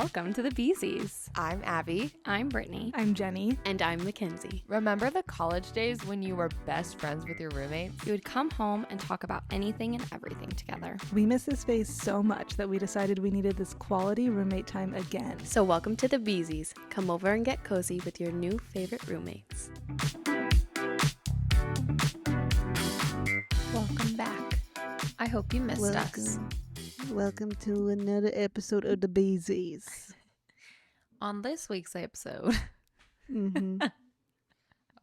Welcome to the Beesies. I'm Abby. I'm Brittany. I'm Jenny. And I'm Kenzie. Remember the college days when you were best friends with your roommates? We would come home and talk about anything and everything together. We miss this phase so much that we decided we needed this quality roommate time again. So welcome to the Beesies. Come over and get cozy with your new favorite roommates. Welcome back. I hope you missed us. Welcome to another episode of the Beesies. On this week's episode. Mm-hmm.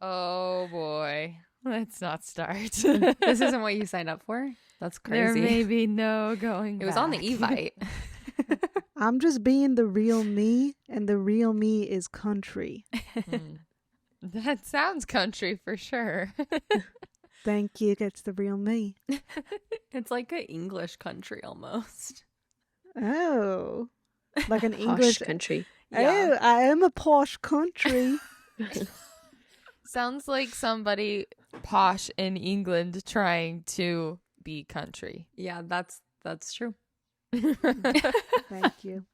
Oh boy. Let's not start. This isn't what you signed up for? That's There crazy. may be no going It was on the Evite. I'm just being the real me, and the real me is country. That sounds country for sure. Thank you. That's the real me. It's like an English country almost. Oh, like an Posh English country. Oh, I am a posh country. Sounds like somebody posh in England trying to be country. Yeah, that's true. Thank you.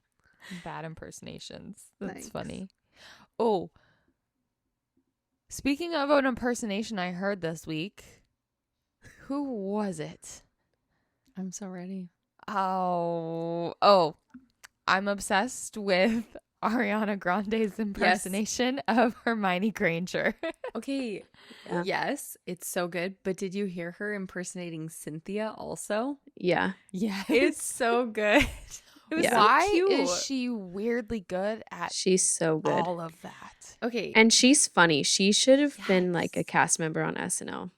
Bad impersonations. That's Thanks. funny. Oh, speaking of an impersonation I heard this week, who was it? I'm so ready. Oh, I'm obsessed with Ariana Grande's impersonation of Hermione Granger. Okay. Yeah. Yes, it's so good. But did you hear her impersonating Cynthia also? Yeah. Yes. It's so good. It was Yeah. so Why cute. is she weirdly good at She's so good. all of that? Okay. And she's funny. She should have been Yes. like a cast member on SNL.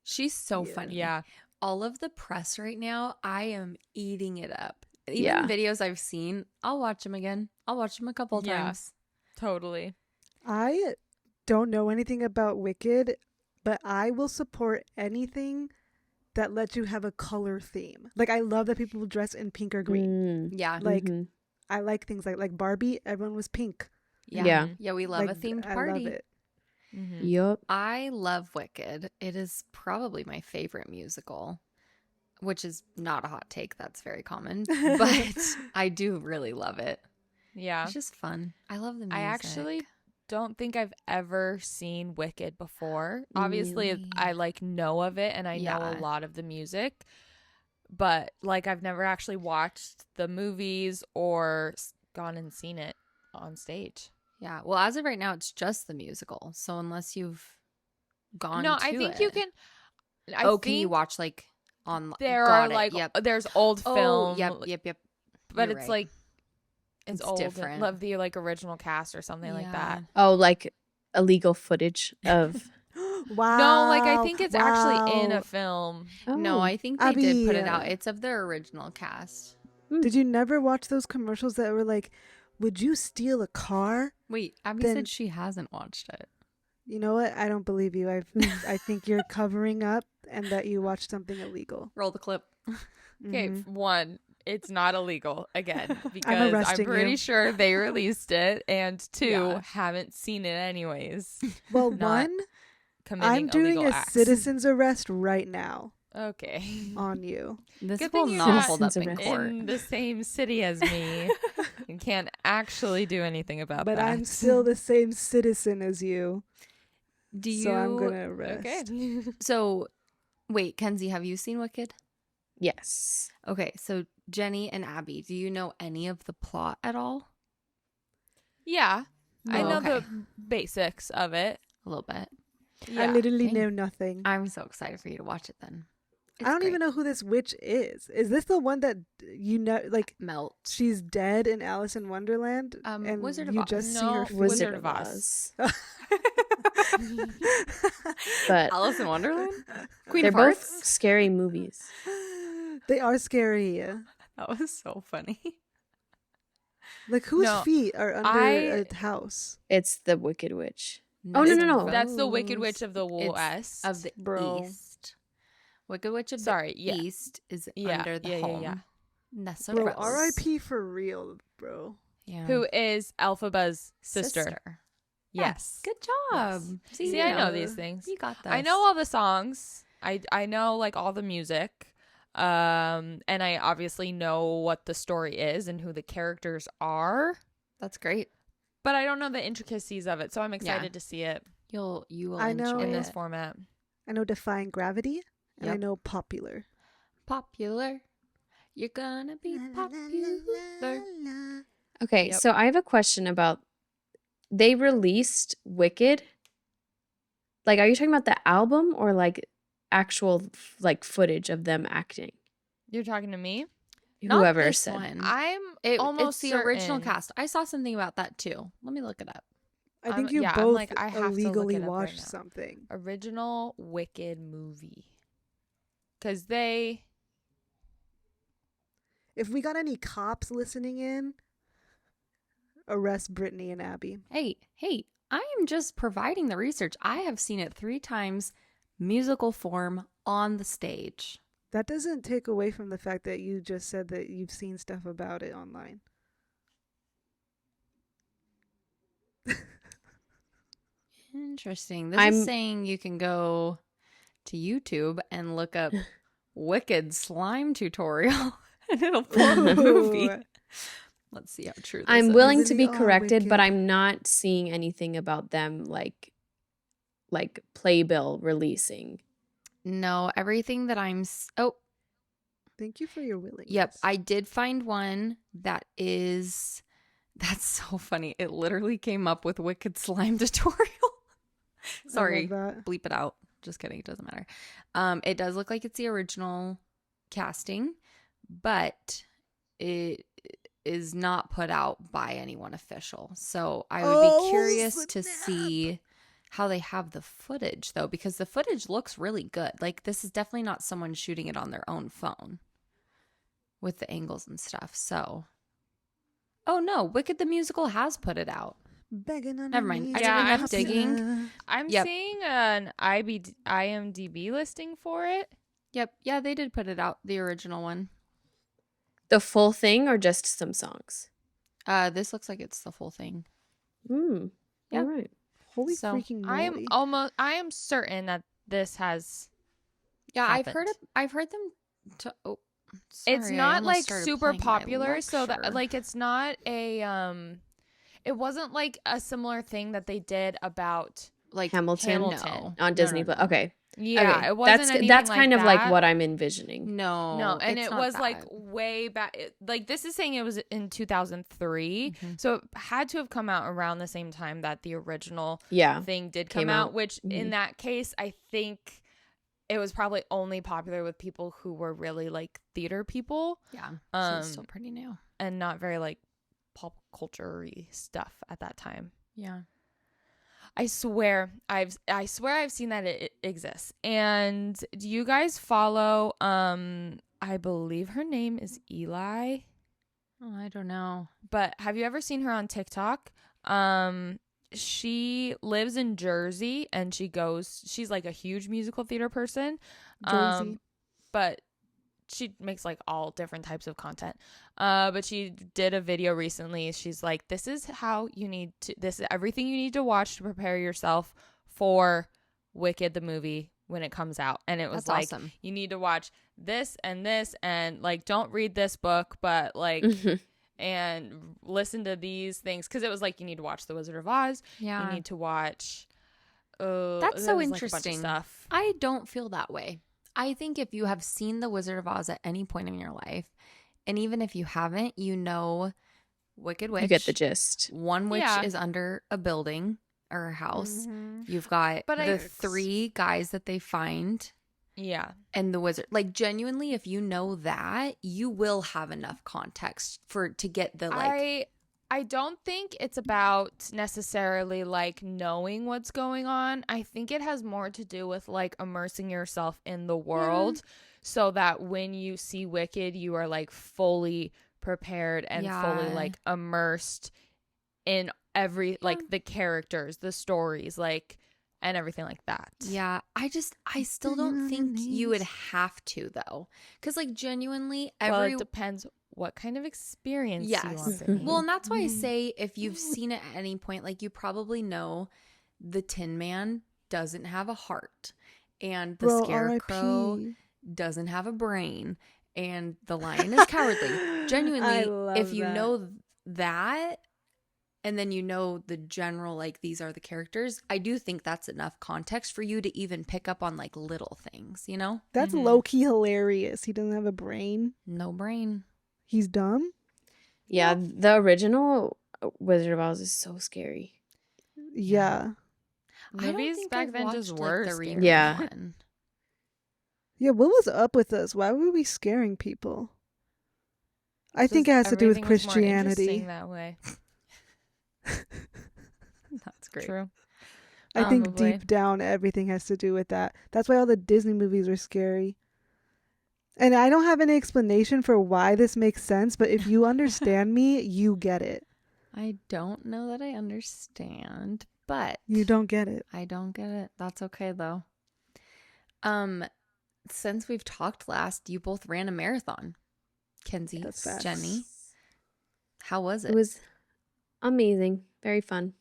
She's so Yeah. funny. Yeah. All of the press right now, I am eating it up. Even Yeah. videos I've seen, I'll watch them again. I'll watch them a couple of Yeah. times. Totally. I don't know anything about Wicked, but I will support anything that lets you have a color theme. Like, I love that people dress in pink or green. Yeah. Like, Mhm. I like things like Barbie, everyone was pink. Yeah. Yeah. Yeah, we love a Like, themed I party. love it. Mhm. Yup. I love Wicked. It is probably my favorite musical, which is not a hot take. That's very common. But I do really love it. Yeah. It's just fun. I love the music. I actually don't think I've ever seen Wicked before. Obviously, Really? I like know of it and I know Yeah. a lot of the music, but like I've never actually watched the movies or gone and seen it on stage. Yeah. Well, as of right now, it's just the musical. So unless you've gone No, to I think it. you can. I Oh, can you think watch like on there got are it, like yep. there's old film. Oh, yep. but You're it's right. like it's It's old. different. Love the like original cast or something like that. Oh, like illegal footage of. Wow. No, like I think it's actually in wow. a film. Oh. No, I think they did put it Abby, out. It's of their original cast. Did you never watch those commercials that were like, would you steal a car? Wait, Abby Then- said she hasn't watched it. You know what? I don't believe you. I think you're covering up and that you watched something illegal. Roll the clip. Okay, Mhm. one, it's not illegal again because I'm arresting pretty you. sure they released it, and two, Yeah. haven't seen it anyways. Well, Not one, Committing I'm doing illegal a acts. citizen's arrest right now Okay. on you. This Good will thing you're not not hold up in citizen's court. In the same city as me, and can't actually do anything about But that. I'm still the same citizen as you. Do you? So I'm going to arrest. Okay. So, wait, Kenzie, have you seen Wicked? Yes. Okay, so Jenny and Abby, do you know any of the plot at all? Yeah, I Oh, know okay. the basics of it. A little bit. I literally Okay. know nothing. I'm so excited for you to watch it then. I don't even know who this witch is. Is this the one that you know, like, Melt. she's dead in Alice in Wonderland? and Wizard of you Oz. just see No, her feet? Wizard of Oz. But Alice in Wonderland? Queen they're of both Hearts? scary movies. They are scary. That was so funny. Like, whose No, feet are under I- a house? It's the Wicked Witch. Oh, no. That's the Wicked Witch of the It's West. of the Bro. East. Wicked Witch of Sorry, the yeah. East is Yeah, under the yeah, yeah, home. yeah. That's so Bro, gross. R.I.P. for real, bro. Yeah. Who is Elphaba's sister? Yes. Yes. Good job. Yes. See, See, you I know these things. You got this. I know all the songs. I know like all the music. And I obviously know what the story is and who the characters are, That's great. but I don't know the intricacies of it. So I'm excited to see it You will I know. enjoy in this it. format. I know Defying Gravity, and I Yep. know Popular. Popular. You're gonna be popular. Okay, Yep. so I have a question about they released Wicked. Like, are you talking about the album or like actual like footage of them acting? You're talking to me? Not Whoever this said. one. I'm It's almost the original certain. cast. I saw something about that too. Let me look it up. I think you I'm both like, I have to look illegally it up right watched now. something. Original Wicked movie. Because they... If we got any cops listening in, arrest Brittany and Abby. Hey, I am just providing the research. I have seen it 3 times, musical form on the stage. That doesn't take away from the fact that you just said that you've seen stuff about it online. Interesting. This I'm- is saying you can go to YouTube and look up Wicked slime tutorial and it'll pull the movie. Ooh. Let's see how true this I'm is. willing Isn't to he be all corrected, but wicked? I'm not seeing anything about them like Playbill releasing. No, everything that oh, Thank you for your willingness. yep. I did find one that is, that's so funny. It literally came up with Wicked slime tutorial. Sorry, I love that. bleep it out. Just kidding. It doesn't matter. It does look like it's the original casting, but it is not put out by anyone official. So I would be curious to snap. see how they have the footage though, because the footage looks really good. Like this is definitely not someone shooting it on their own phone with the angles and stuff. So, oh no, Wicked the Musical has put it out. Begging on Never her mind. I knees did Yeah, enough I'm digging. I'm Yep. seeing an IMDb listing for it. Yep. Yeah, they did put it out, the original one. The full thing or just some songs? This looks like it's the full thing. Yeah. All right. Holy So, freaking I moly. am certain that this has... Yeah, happened. I've heard them to sorry, It's I not almost like started super playing my popular, so lecture. that like it's not a it wasn't like a similar thing that they did about like Hamilton? No. On Disney No, Plus. no. Okay. yeah, Okay. it wasn't anything That's like kind of like that. what I'm envisioning. No, and it's it not was like that. way back. Like this is saying it was in 2003, Mhm. so it had to have come out around the same time that the original Yeah. thing did Came come out. out. Which in Mhm. that case, I think it was probably only popular with people who were really like theater people Yeah, so it's still Um, pretty new. and not very like pop culture-y stuff at that time. Yeah. I swear I've seen that it exists. And do you guys follow I believe her name is Eli, Oh, I don't know. but have you ever seen her on TikTok? She lives in Jersey and she's like a huge musical theater person. Jersey. But she makes like all different types of content. But she did a video recently. She's like, this is everything you need to watch to prepare yourself for Wicked the movie when it comes out. And it was That's like, awesome. you need to watch this and like, don't read this book, but like, Mhm. and listen to these things. Cause it was like, you need to watch The Wizard of Oz. Yeah. You need to watch, That's there so was, like, a bunch of interesting. stuff. I don't feel that way. I think if you have seen The Wizard of Oz at any point in your life, and even if you haven't, you know Wicked Witch. You get the gist. One witch Yeah. is under a building or a house. Mhm. You've got But the 3 guys that they find Yeah. and the wizard. Like genuinely, if you know that, you will have enough context to get the like. I don't think it's about necessarily like knowing what's going on. I think it has more to do with like immersing yourself in the world so that when you see Wicked, you are like fully prepared and fully Yeah. like immersed in every like the characters, the stories, like and everything like that. Yeah, I still don't think you would have to though, because like genuinely Well, every it depends what kind of experience you Yes. want. Brittany. Well, and that's why I say if you've seen it at any point, like you probably know the Tin Man doesn't have a heart, and the Bro, Scarecrow R.I.P. doesn't have a brain and the lion is cowardly. I Genuinely, love if you that. know that and then you know the general, like, these are the characters, I do think that's enough context for you to even pick up on, like, little things, you know? That's Mhm. low-key hilarious. He doesn't have a brain. No brain. He's dumb. Yeah, the original Wizard of Oz is so scary. Yeah. I don't Movies think back I've then just watched, were the scary. remake Yeah. one. Yeah, what was up with us? Why were we scaring people? I think it has to do with Everything was more Christianity. interesting that way. That's great. True. I think Probably. deep down everything has to do with that. That's why all the Disney movies are scary. And I don't have any explanation for why this makes sense, but if you understand me, you get it. I don't know that I understand, but You don't get it. I don't get it. That's okay though. Since we've talked last, you both ran a marathon. Kenzie, That's facts. Jenny, how was It it? was amazing. Very fun.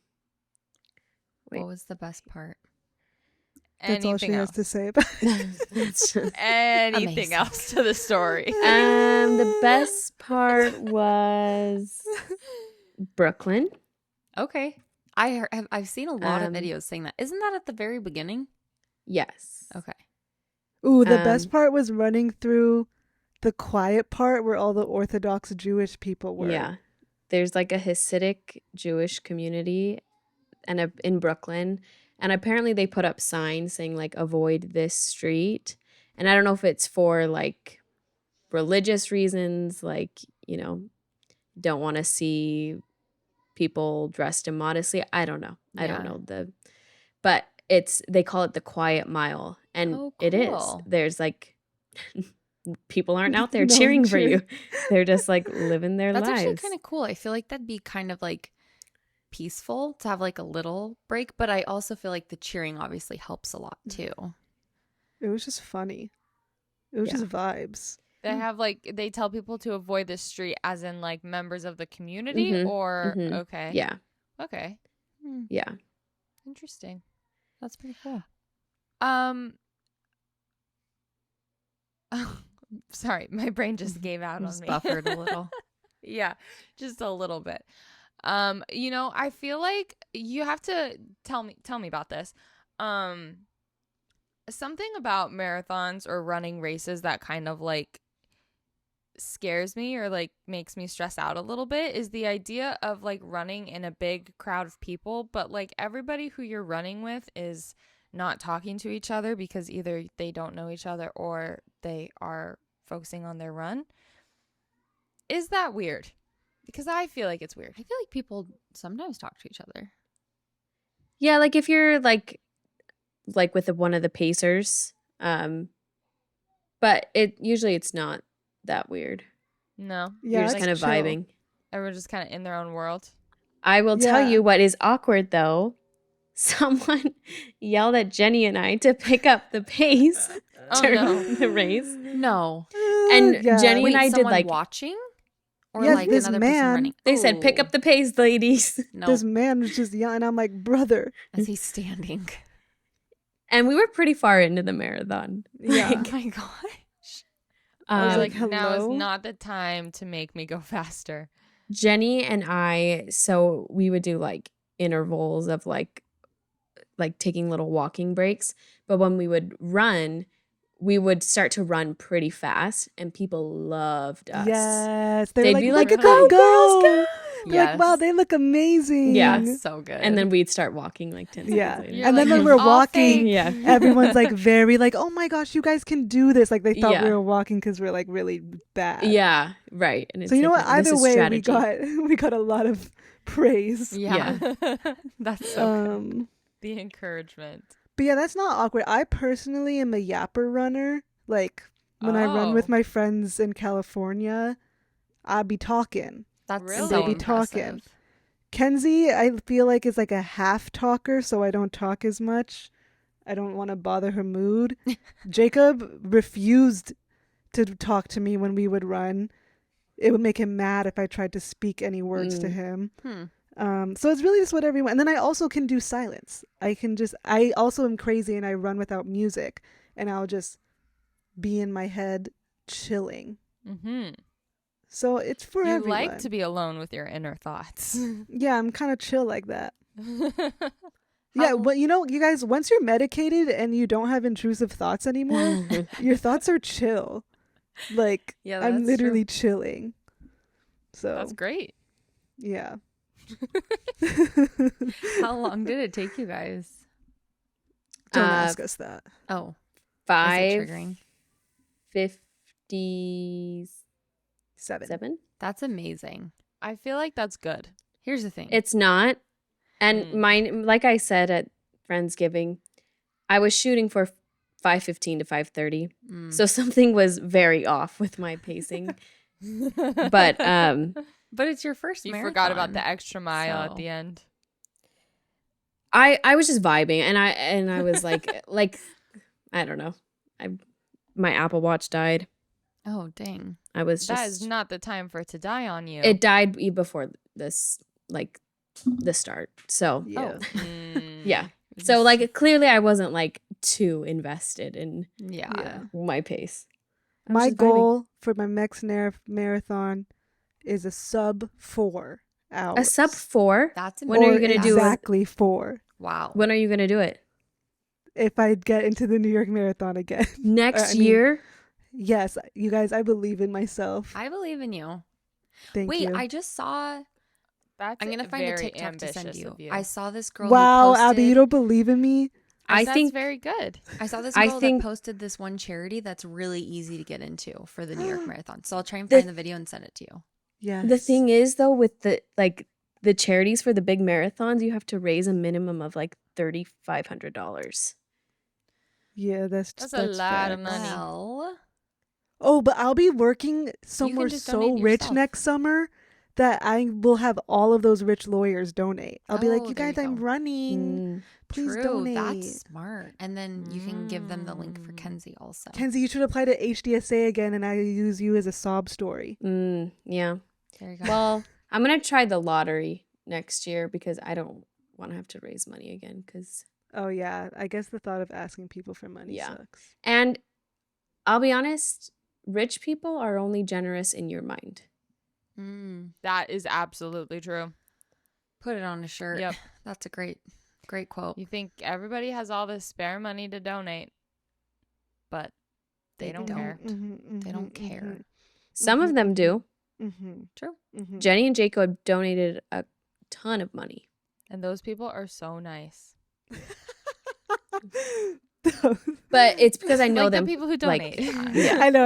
Wait. What was the best part? That's all she Anything has else? to say about it. It's just- Anything Amazing. else to the story? the best part was Brooklyn. Okay. I've seen a lot of Um, videos saying that. Isn't that at the very beginning? Yes. Okay. Ooh, the best Um, part was running through the quiet part where all the Orthodox Jewish people were. Yeah. There's like a Hasidic Jewish community in Brooklyn. And apparently they put up signs saying like avoid this street. And I don't know if it's for like religious reasons, like, don't want to see people dressed immodestly. I don't know. I don't Yeah. know but they call it the Quiet Mile. And Oh, it is. cool. There's like people aren't out there No cheering for you. cheering. They're just like living their That's lives. actually kind of cool. I feel like that'd be kind of like peaceful to have like a little break, but I also feel like the cheering obviously helps a lot too. It was just funny. It was Yeah. just vibes. They have they tell people to avoid this street as in like members of the community Mhm, or mhm. okay. Yeah. Okay. Yeah. Interesting. That's pretty cool. Sorry, my brain just gave out on Just me. buffered a little. Yeah, just a little bit. I feel like you have to tell me about this. Something about marathons or running races that kind of like scares me or like makes me stress out a little bit is the idea of like running in a big crowd of people, but like everybody who you're running with is not talking to each other because either they don't know each other or they are focusing on their run. Is that weird? Because I feel like it's weird. I feel like people sometimes talk to each other. Yeah, like if you're like with one of the pacers, but it's not that weird. No. Yeah, You're just it's kind of chill. vibing. Everyone's just kind of in their own world. I will tell Yeah. you what is awkward though. Someone yelled at Jenny and I to pick up the pace Oh, during no. the race. No. And Yeah. Jenny Wait, and I did someone like watching? Or Yes, like this another man- person running? they said pick Ooh. up the pace, ladies. No. This man was just yelling. I'm like, brother. As he's standing. And we were pretty far into the marathon. Yeah. Oh my gosh. I was Um, like, now is hello? not the time to make me go faster. Jenny and I, so we would do like intervals of like taking little walking breaks. But when we would run, we would start to run pretty fast and people loved us. Yes. They They'd were like, be look like, at "Go, them girls, go. They're like, wow, Yes. they look amazing. Yeah. That's so good. And then we'd start walking like 10 seconds Yeah. later. You're And then like, when we're "It's all walking, fake." Yeah. everyone's like very like, oh my gosh, you guys can do this. Like they thought Yeah. we were walking because we're like really bad. Yeah, right. And it's So you know like, what? this Either is way, strategy. we got a lot of praise. yeah. That's so good. The encouragement. But yeah, that's not awkward. I personally am a yapper runner. Like when I run with Oh. my friends in California, I'll be talking. That's Really? so They be impressive. talking. Kenzie, I feel like is like a half talker, so I don't talk as much. I don't want to bother her mood. Jacob refused to talk to me when we would run. It would make him mad if I tried to speak any words to him. So it's really just what everyone. And then I also can do silence. I also am crazy and I run without music, and I'll just be in my head chilling. Mm-hmm. So it's for You everyone. like to be alone with your inner thoughts. Yeah, I'm kind of chill like that. How- Yeah, but you know, you guys, once you're medicated and you don't have intrusive thoughts anymore, your thoughts are chill. Like, Yeah, I'm that's literally chilling. So, That's great. yeah. How long did it take you guys? Don't ask us that. Oh, is it triggering? 5:57. 7. That's amazing. I feel like that's good. Here's the thing. It's not. And Mm. mine, like I said at Friendsgiving, I was shooting for 5:15 to 5:30. Mm. So something was very off with my pacing. But But it's your first you marathon. forgot about the extra mile at so- the end. I was just vibing and I was like I don't know. My Apple Watch died. Oh, dang. I was That just is not the time for it to die on you. it died before this like the start. So Yeah. Mm. yeah. So like clearly I wasn't like too invested in Yeah. Yeah. my pace. I was My just vibing. goal for my next marathon is a sub 4 hours. A sub 4. That's When are you amazing. gonna do it? exactly 4? Wow. When are you gonna do it? If I get into the New York Marathon again. Next I mean, year? Yes, you guys, I believe in myself. I believe in you. Thank Wait, you. I just saw. That's I'm gonna find a very TikTok to send ambitious you. of you. I saw this girl. Wow, who posted, Abby, you don't believe in me? I That's think very good. I saw this I girl think- that posted this one charity that's really easy to get into for the New York Marathon. So I'll try and The- find the video and send it to you. Yes. the thing is though with the charities for the big marathons, you have to raise a minimum of like $3,500. Yeah, That's a lot of facts. money. Well, Oh, but I'll be working somewhere just so donate rich yourself. next summer that I will have all of those rich lawyers donate. I'll be like, Oh, you there you guys, I'm go. running. Please true. donate. That's smart. And then you can give them the link for Mm. Kenzie also. Kenzie, you should apply to HDSA again, and I use you as a sob story. Yeah. There you go. Well, I'm going to try the lottery next year because I don't want to have to raise money again cuz Oh yeah, I guess the thought of asking people for money Yeah. sucks. and I'll be honest, rich people are only generous in your mind. That is absolutely true. Put it on a shirt. Yep. That's a great quote. You think everybody has all this spare money to donate, but they don't care. They don't care. Some of them do. True. Jenny and Jacob donated a ton of money. And those people are so nice. But it's because I know like them. the people who like- donate. Yeah. I know.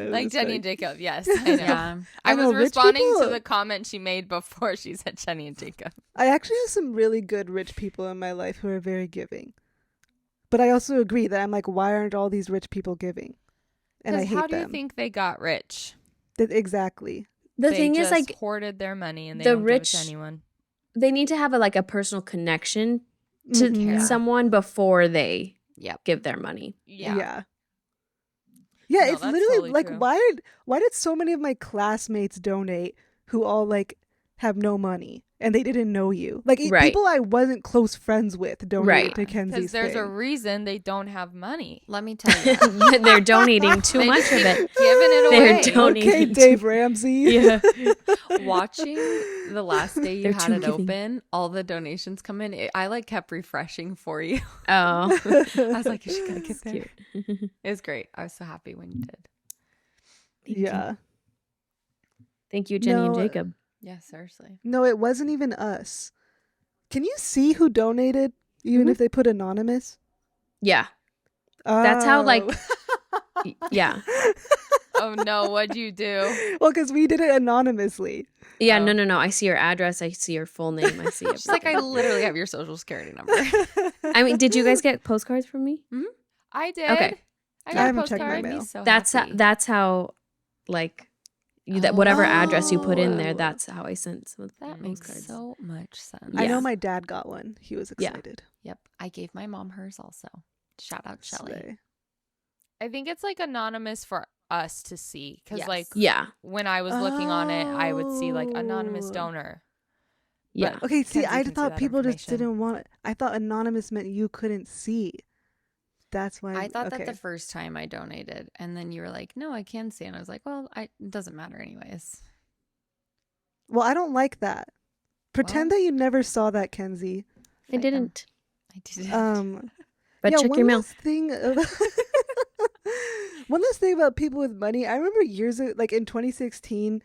Like It's Jenny funny. and Jacob. Yes, I know. Yeah. I I was know, rich responding to people- the comment she made before she said Jenny and Jacob. I actually have some really good rich people in my life who are very giving. But I also agree that I'm like, why aren't all these rich people giving? And I Because hate how do them. you think they got rich? Exactly. The They thing is, just like, hoarded their money and they the don't rich- give it to anyone. they need to have a personal connection to Mhm. someone before they Yep. give their money. Yeah, No, it's that's literally totally like true. why did so many of my classmates donate who all like have no money and they didn't know you? Like Right. people I wasn't close friends with donated Right. to Because Kenzie's there's a thing. reation they don't have money. Let me tell you. They're donating too They much just of keep it. giving it They're away. donating Okay, too- Dave Ramsey. Yeah. Watching the last day you They're had too it giving. open, all the donations come in. I like kept refreshing for you. Oh. I was like, is she gonna get It's there? cute. It was great. I was so happy when you did. Thank you. Yeah. Thank you, Jenny and No, Jacob. Yeah, seriously. No, it wasn't even us. Can you see who donated even Mhm. if they put anonymous? Yeah. That's how, like- Oh. Yeah. Oh no, what'd you do? Well, because we did it anonymously. Yeah, Oh. no. I see your address. I see your full name. I see everything. She's like, I literally have your social security number. I mean, did you guys get postcards from me? I did. Okay. I I got a haven't checked my postcard. mail. So That's happy. how like that whatever address you put in there, Oh. that's how I sent some of That the makes postcards. so much sense. I know Yeah. my dad got one. He was Yeah. excited. Yep. I gave my mom hers also. Shout out Shelly. Slay. I think it's like anonymous for us to see. Because Yes. like Yeah. when I was looking on it, I would see like anonymous Oh. donor. Yeah. Okay, see, Kenzie I can see thought that people just information. didn't want it. I thought anonymous meant you couldn't see that's why. I thought okay. that the first time I donated, and then you were like, "No, I can see," and I was like, "Well, it doesn't matter anyways." Well, I don't like that. Pretend Well, that you never saw that, Kenzie. I didn't. I didn't. But Yeah, check one your mail. last thing. One last thing about people with money. I remember years ago, like in 2016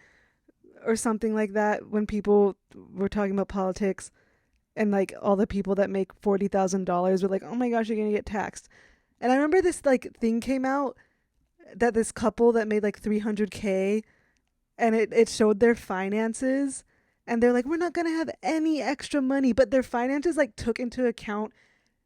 or something like that, when people were talking about politics, and like all the people that make $40,000 were like, "Oh my gosh, you're gonna get taxed." And I remember this like thing came out that this couple that made like 300K, and it showed their finances, and they're like, "We're not gonna have any extra money," but their finances like took into account,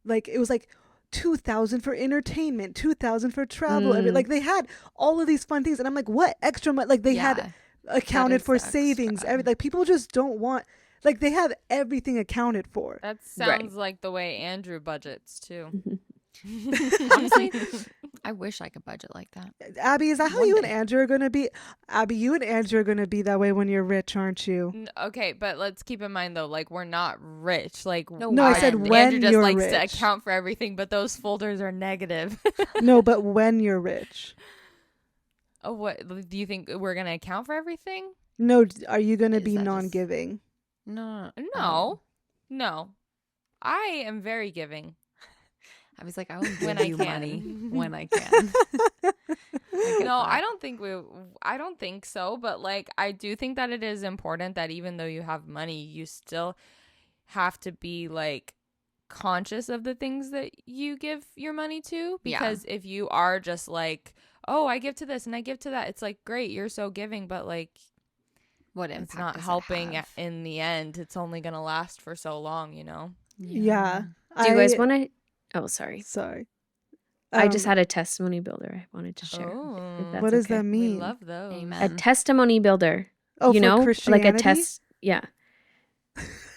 like it was like 2,000 for entertainment, 2,000 for travel, like they had all of these fun things, and I'm like, what extra money? Like they had accounted is for the savings, extra. like people just don't want, like they have everything accounted for. That sounds like the way Andrew budgets too. Honestly, I wish I could budget like that. Abby, is that how One you and day. Andrew are gonna be? Abby, you and Andrew are gonna be that way when you're rich, aren't you? Okay, but let's keep in mind though, like we're not rich. Like No, I said when. when Andrew just you're likes to rich. account for everything, but those folders are negative. No, but when you're rich. Oh, what do you think we're gonna account for everything? No, are you gonna Is be that just- non-giving? No, No, I am very giving. I was like, I will give When I you can. money when I can. No, I don't think so, but like I do think that it is important that even though you have money, you still have to be like conscious of the things that you give your money to, because if you are just like, "Oh, I give to this and I give to that," it's like, "Great, you're so giving," but like What impact it's not does it helping have? in the end. It's only going to last for so long, you know. Yeah. Do you guys want to? Oh, sorry. Sorry. I just had a testimony builder I wanted to share. If that's What does okay. that We mean? love those. A Amen. testimony builder. Oh, you for know, Christianity? like a test. Yeah.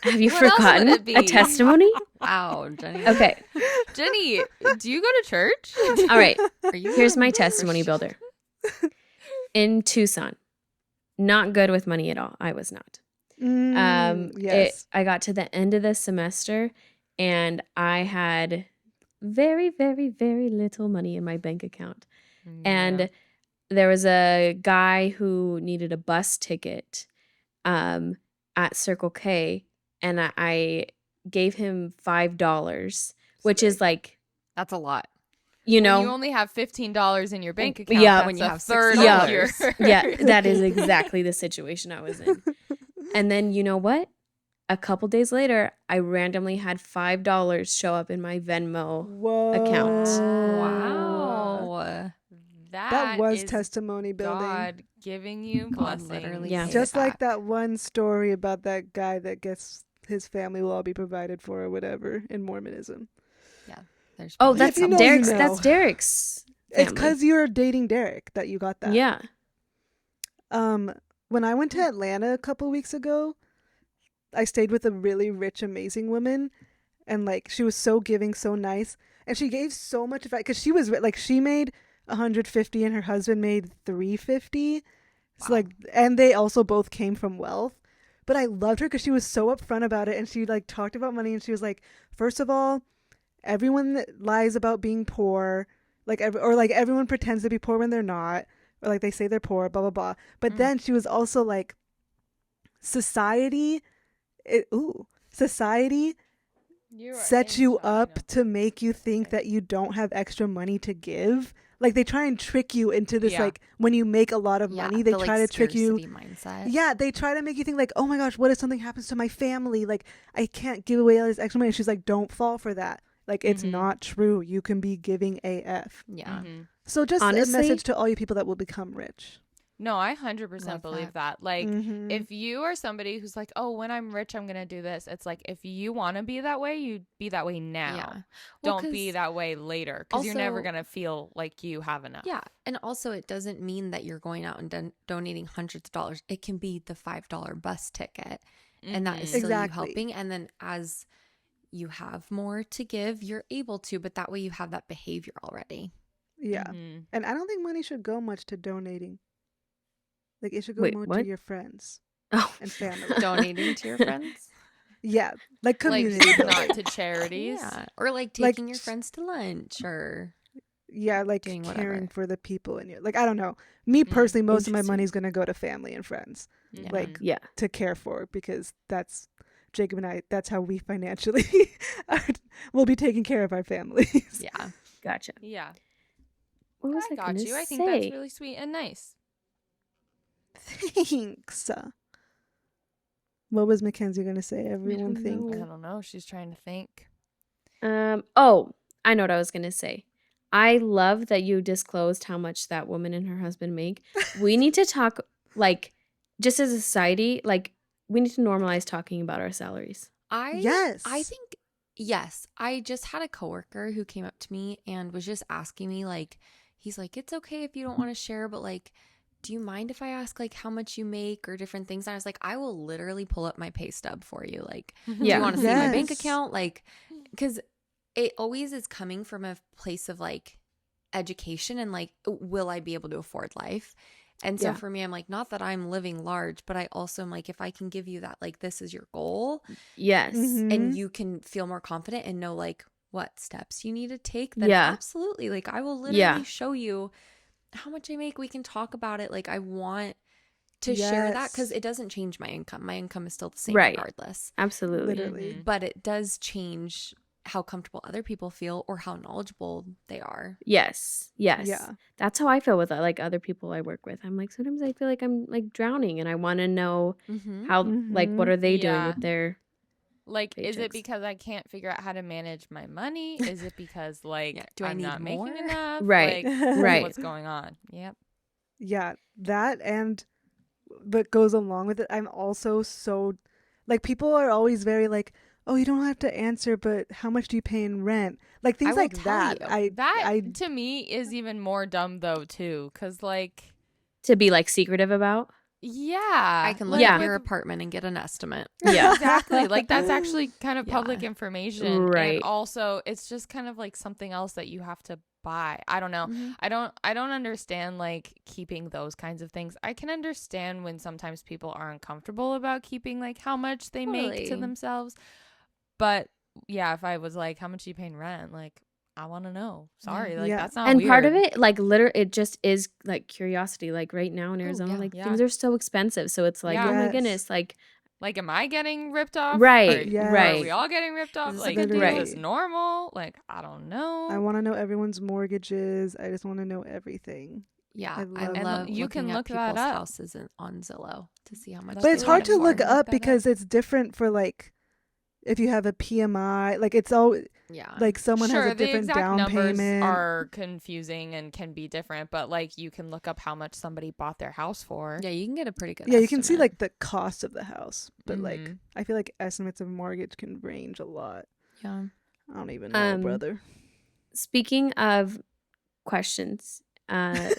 Have you What else would forgotten it be? a testimony? Wow, Jenny. Okay. Jenny, do you go to church? All right. Are you Here's my Christian? testimony builder. In Tucson, not good with money at all. I was not. Yes. I got to the end of the semester and I had very, very, very little money in my bank account. And there was a guy who needed a bus ticket at Circle K, and I gave him $5, which is like, That's a lot. you know, When you only have $15 in your bank account. yeah, That's when you a have third $6. of your. yeah, that is exactly the situation I was in. And then you know what? A couple days later, I randomly had $5 show up in my Venmo Whoa. account. Wow. That was is testimony building. God giving you God blessings. literally Yeah. gave Just it like back. that one story about that guy that gets his family will all be provided for or whatever in Mormonism. There's Oh, probably that's you know, something. you Derek's. know. That's Derek's. It's Family. because you're dating Derek that you got that. Yeah. When I went to Atlanta a couple weeks ago, I stayed with a really rich, amazing woman, and like she was so giving, so nice, and she gave so much advice because she was like she made 150 and her husband made 350. So like, and they also both came from wealth. But I loved her because she was so upfront about it, and she like talked about money, and she was like, first of all, everyone that lies about being poor, like or like everyone pretends to be poor when they're not, or like they say they're poor, blah blah blah. But then she was also like, society sets you up to make you think that you don't have extra money to give. Like they try and trick you into this, like when you make a lot of money, they the, try to trick you. Mindset. Yeah, they try to make you think like, oh my gosh, what if something happens to my family? Like I can't give away all this extra money. And she's like, don't fall for that. Like it's not true. You can be giving AF. Yeah. So just Honestly, a message to all you people that will become rich. No, I 100% Love believe that. that. Like, Mhm. if you are somebody who's like, oh, when I'm rich, I'm going to do this. It's like, if you want to be that way, you be that way now. Yeah. Well, Don't be 'cause that way later, because you're never also- going to feel like you have enough. Yeah. And also, it doesn't mean that you're going out and donating hundreds of dollars. It can be the $5 bus ticket. And that is still Exactly. you helping. And then as you have more to give, you're able to. But that way you have that behavior already. Yeah. Mhm. And I don't think money should go much to donating. Like it should go Wait, more to what? your friends Oh, and family. Donating to your friends. Yeah, like Like, community building. not to charities. Yeah. Or like Like- taking your friends to lunch or Yeah, like doing caring whatever. for the people in your, like, I don't know. Me personally, most of my Interesting. money's gonna go to family and friends, Yeah. like Yeah. to care for, because that's Jacob and I. That's how we financially are, will be taking care of our families. Yeah. Gotcha. Yeah. What was I I got gonna you. I say? think that's really sweet and nice. Thanks. What was Mackenzie gonna say? Everyone don't think. I know. don't know. She's trying to think. Oh, I know what I was gonna say. I love that you disclosed how much that woman and her husband make. We need to talk, like, just as a society, like, we need to normalize talking about our salaries. Yes. I think yes. I just had a coworker who came up to me and was just asking me, like, he's like, it's okay if you don't want to share, but like, do you mind if I ask like how much you make or different things? And I was like, I will literally pull up my pay stub for you. Like, do Yeah. you want to see my bank Yes. account? Like, because it always is coming from a place of like education and like, will I be able to afford life? And so Yeah. for me, I'm like, not that I'm living large, but I also am like, if I can give you that, like, this is your goal Yes. Mhm. and you can feel more confident and know like what steps you need to take, then Yeah. absolutely. Like, I will literally Yeah. show you how much I make. We can talk about it. Like, I want to share that because Yes. it doesn't change my income. My income is still the same Right. regardless. Absolutely. Literally. Mhm. But it does change how comfortable other people feel or how knowledgeable they are. Yes. Yes. Yeah. That's how I feel with like other people I work with. I'm like, sometimes I feel like I'm like drowning and I want to know Mm-hmm. how, like, what Mhm. are they doing Yeah. with their Like, is it paychecks. because I can't figure out how to manage my money? Is it because, like, Yeah. Do I I'm need not more? making enough? Right. Like, Right. what's going on? Yep. Yeah, that, and what goes along with it, I'm also so, like, people are always very like, oh, you don't have to answer, but how much do you pay in rent? Like things will like tell that. you. I That, to me, is even more dumb, though, too. Because, like, to be like secretive about? yeah. I can look like, at your with- apartment and get an estimate. Yeah. Exactly. Like, that's actually kind of Yeah. public information. Right. And also, it's just kind of like something else that you have to buy. I don't know. Mhm. I don't understand like keeping those kinds of things. I can understand when sometimes people are uncomfortable about keeping like how much they make to Totally. themselves. But yeah, if I was like, how much are you paying rent? Like, I want to know. Sorry, like Yeah. that's not And weird. part of it, like, literally, it just is like curiosity. Like right now in Arizona, yeah. like Yeah. things are so expensive. So it's like, Yeah. oh my Yes. goodness, like, Like, am I getting ripped off? Right, Or, Yes. or are we right. all getting ripped off? Is this a Like, good is deal? this normal? Like, I don't know. I want to know everyone's mortgages. I just want to know everything. Yeah, I I love love that. You looking can at look that people's up. houses on Zillow to see how much. That's But they it's the hard want to it way look for. Look up that because it's different for, like, if you have a PMI, like it's all Yeah, like someone has Sure, a different the exact down numbers payment. are confusing and can be different, but like you can look up how much somebody bought their house for. yeah, you can get a pretty good. Yeah, you can see estimate. like the cost of the house, but like Mhm. I feel like estimates of mortgage can range a lot. Yeah, I don't even know, Um, brother. Speaking of questions, to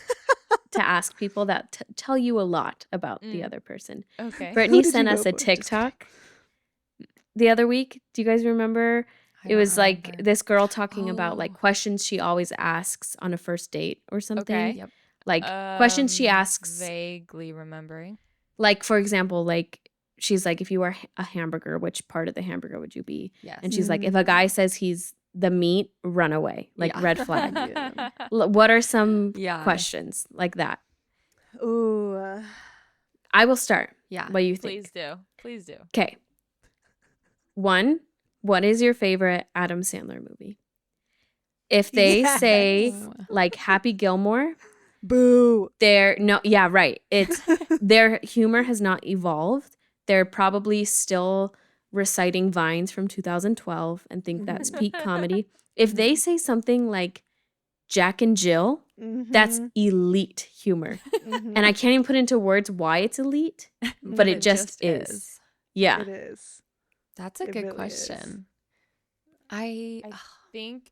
ask people that tell you a lot about the Mm. other person. Okay. Brittany Who did sent you us vote a for? Just kidding. TikTok the other week. Do you guys remember? I It don't was like remember. this girl talking about like Oh. questions she always asks on a first date or something. Okay. Yep. Like questions she asks, Vaguely remembering. like for example, like she's like, if you were a hamburger, which part of the hamburger would you be? Yes. And she's like, if a guy says he's the meat, run away, like Yeah. red flag. Yeah. What are some Yeah. questions like that? Ooh, I will start. Yeah. What do you Please think? do. Please do. Okay. One, what is your favorite Adam Sandler movie? If they Yes. say like Happy Gilmore, boo. yeah, right. It's their humor has not evolved. They're probably still reciting vines from 2012 and think that's peak comedy. If they say something like Jack and Jill, that's elite humor. And I can't even put into words why it's elite, but it just is. Yeah. It is. That's a It good really is. question. I I think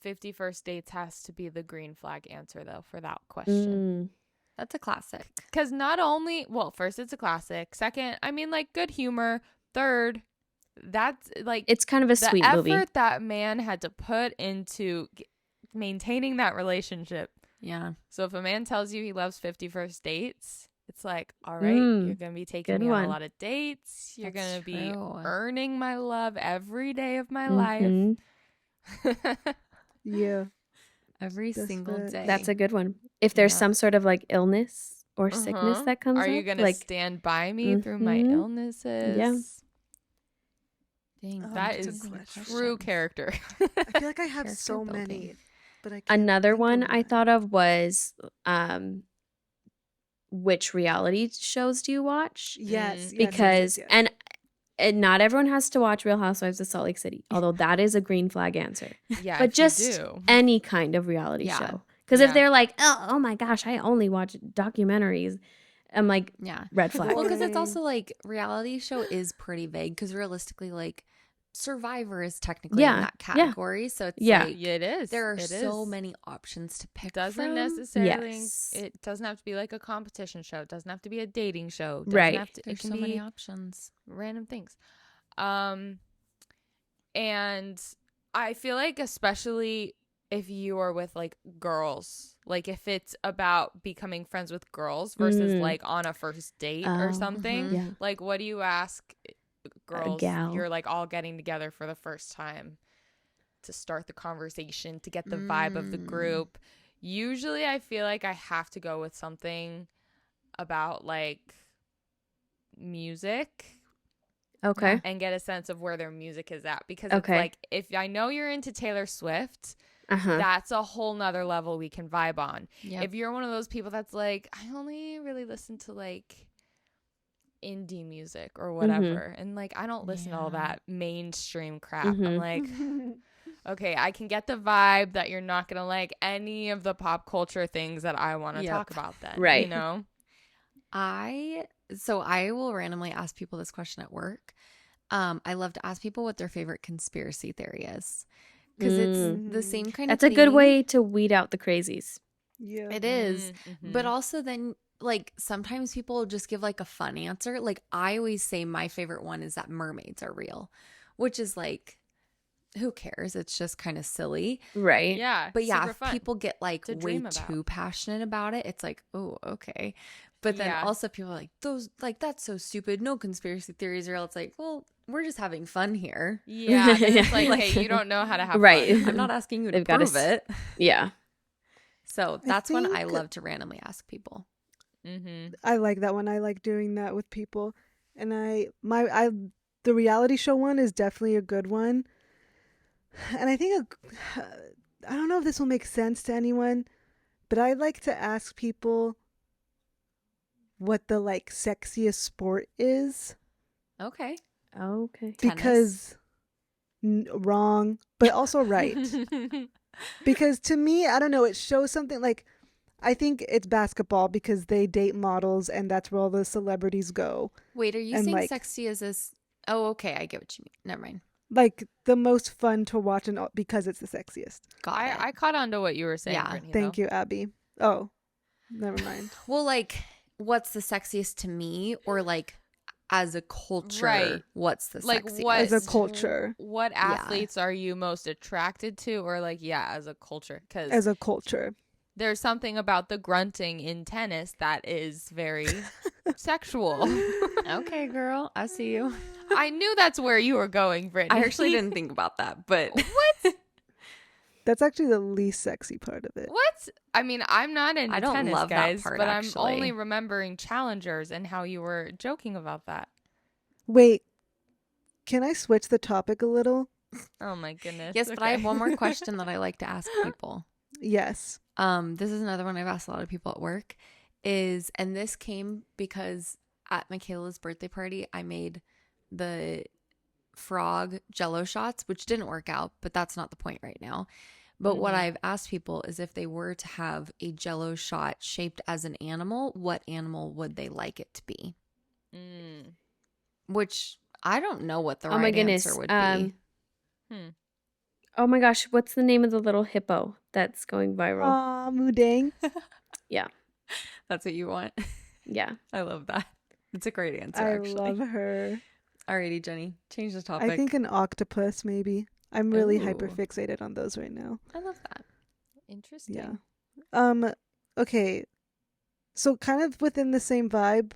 50 First Dates has to be the green flag answer though for that question. that's a classic. Because not only, well, first it's a classic. Second, I mean, like good humor. Third, that's like It's kind of a the sweet effort movie. that man had to put into maintaining that relationship. Yeah. So if a man tells you he loves 50 First Dates, it's like, all right, you're going to be taking good me on one. a lot of dates. You're That's going to be true. earning my love every day of my Mhm. life. Yeah. every Just single for- day. That's a good one. If there's Yeah. some sort of like illness or sickness Uh-huh. that comes Are you up, gonna like stand by me through my Mhm. illnesses? Dang, That good is question. true character. I feel like I have Character so building. many, but I can't another think one of I thought of was which reality shows do you watch? Yes, yes, Because yes, yes, yes. and not everyone has to watch Real Housewives of Salt Lake City, although that is a green flag answer. Yeah, But if you just do. any kind of reality Yeah. show. Because if Yeah. they're like, oh my gosh, I only watch documentaries, I'm like, Yeah. red flag. Well, because it's Boring. also like reality show is pretty vague because realistically, like Survivor is technically Yeah, in that yeah. category. So it's Yeah. like Yeah, it is. there are It so is. many options to pick It doesn't from. necessarily. Yes. It doesn't have to be like a competition show. It doesn't have to be a dating show. It doesn't Right. have to, it There's can so be many options. random things. And I feel like especially if you are with like girls, like if it's about becoming friends with girls versus Mm. like on a first date Oh, or something, mhm. Yeah. like what do you ask girls? gal. You're like all getting together for the first time to start the conversation, to get the vibe of the group. Usually I feel like I have to go with something about like music Okay. and get a sense of where their music is at, because Okay. it's like if I know you're into Taylor Swift, Uh-huh. that's a whole nother level we can vibe on. Yep. If you're one of those people that's like, I only really listen to like indie music or whatever, and like I don't listen to all Yeah. that mainstream crap, I'm Mhm. like, okay, I can get the vibe that you're not gonna like any of the pop culture things that I want to Yep. talk about then, Right. you know? I will randomly ask people this question at work. I love to ask people what their favorite conspiracy theory is because it's the same kind That's of a good thing. way to weed out the crazies. Yeah. It is. Mhm. But also then like sometimes people just give like a fun answer. Like I always say my favorite one is that mermaids are real, which is like who cares? It's just kind of silly. Right. Yeah, But yeah, super if fun. people get like to way dream about. too passionate about it, it's like, oh, okay. But then Yeah. also people are like, those like that's so stupid. No conspiracy theories are real. It's like, well, we're just having fun here. Yeah, then it's like, Like- hey, you don't know how to have Right. fun. I'm not asking you to They've gotta prove it. Yeah. So that's when I think- love to randomly ask people. Mm-hmm. I like that one. I like doing that with people. And the reality show one is definitely a good one. And I think I don't know if this will make sense to anyone, but I like to ask people what the like sexiest sport is Okay. Okay. Tennis. because wrong, but also right. Because to me, I don't know, it shows something like I think it's basketball because they date models and that's where all the celebrities go. Wait, are you And, saying like- sexy as this? Oh, okay. I get what you mean. Never mind. Like the most fun to watch and because it's the sexiest. Got it. I caught on to what you were saying, Yeah. Brittany, Thank though. you, Abby. Oh, never mind. Well, like, what's the sexiest to me, or like, as a culture, Right. what's the Like sexiest? what As a culture. What Yeah. athletes are you most attracted to, or like as a culture? Because As a culture. there's something about the grunting in tennis that is very sexual. Okay, girl, I see you. I knew that's where you were going, Brittany. I actually didn't think about that, but What? That's actually the least sexy part of it. What? I mean, I'm not into I don't tennis, love that guys, part, but actually. I'm only remembering challengers and how you were joking about that. Wait, can I switch the topic a little? Oh my goodness. yes, but I have Okay. one more question that I like to ask people. Yes. This is another one I've asked a lot of people at work and this came because at Michaela's birthday party, I made the frog jello shots, which didn't work out, but that's not the point right now. But what Mhm. I've asked people is if they were to have a jello shot shaped as an animal, what animal would they like it to be? Mm. Which I don't know what the Oh my right goodness, answer would be. Oh my gosh, what's the name of the little hippo that's going viral? Aw, Mudang. That's what you want? Yeah. I love that. It's a great answer, I actually. love her. Alrighty, Jenny, change the topic. I think an octopus, maybe. I'm really Ooh. hyper fixated on those right now. I love that. Interesting. Yeah. Okay. So kind of within the same vibe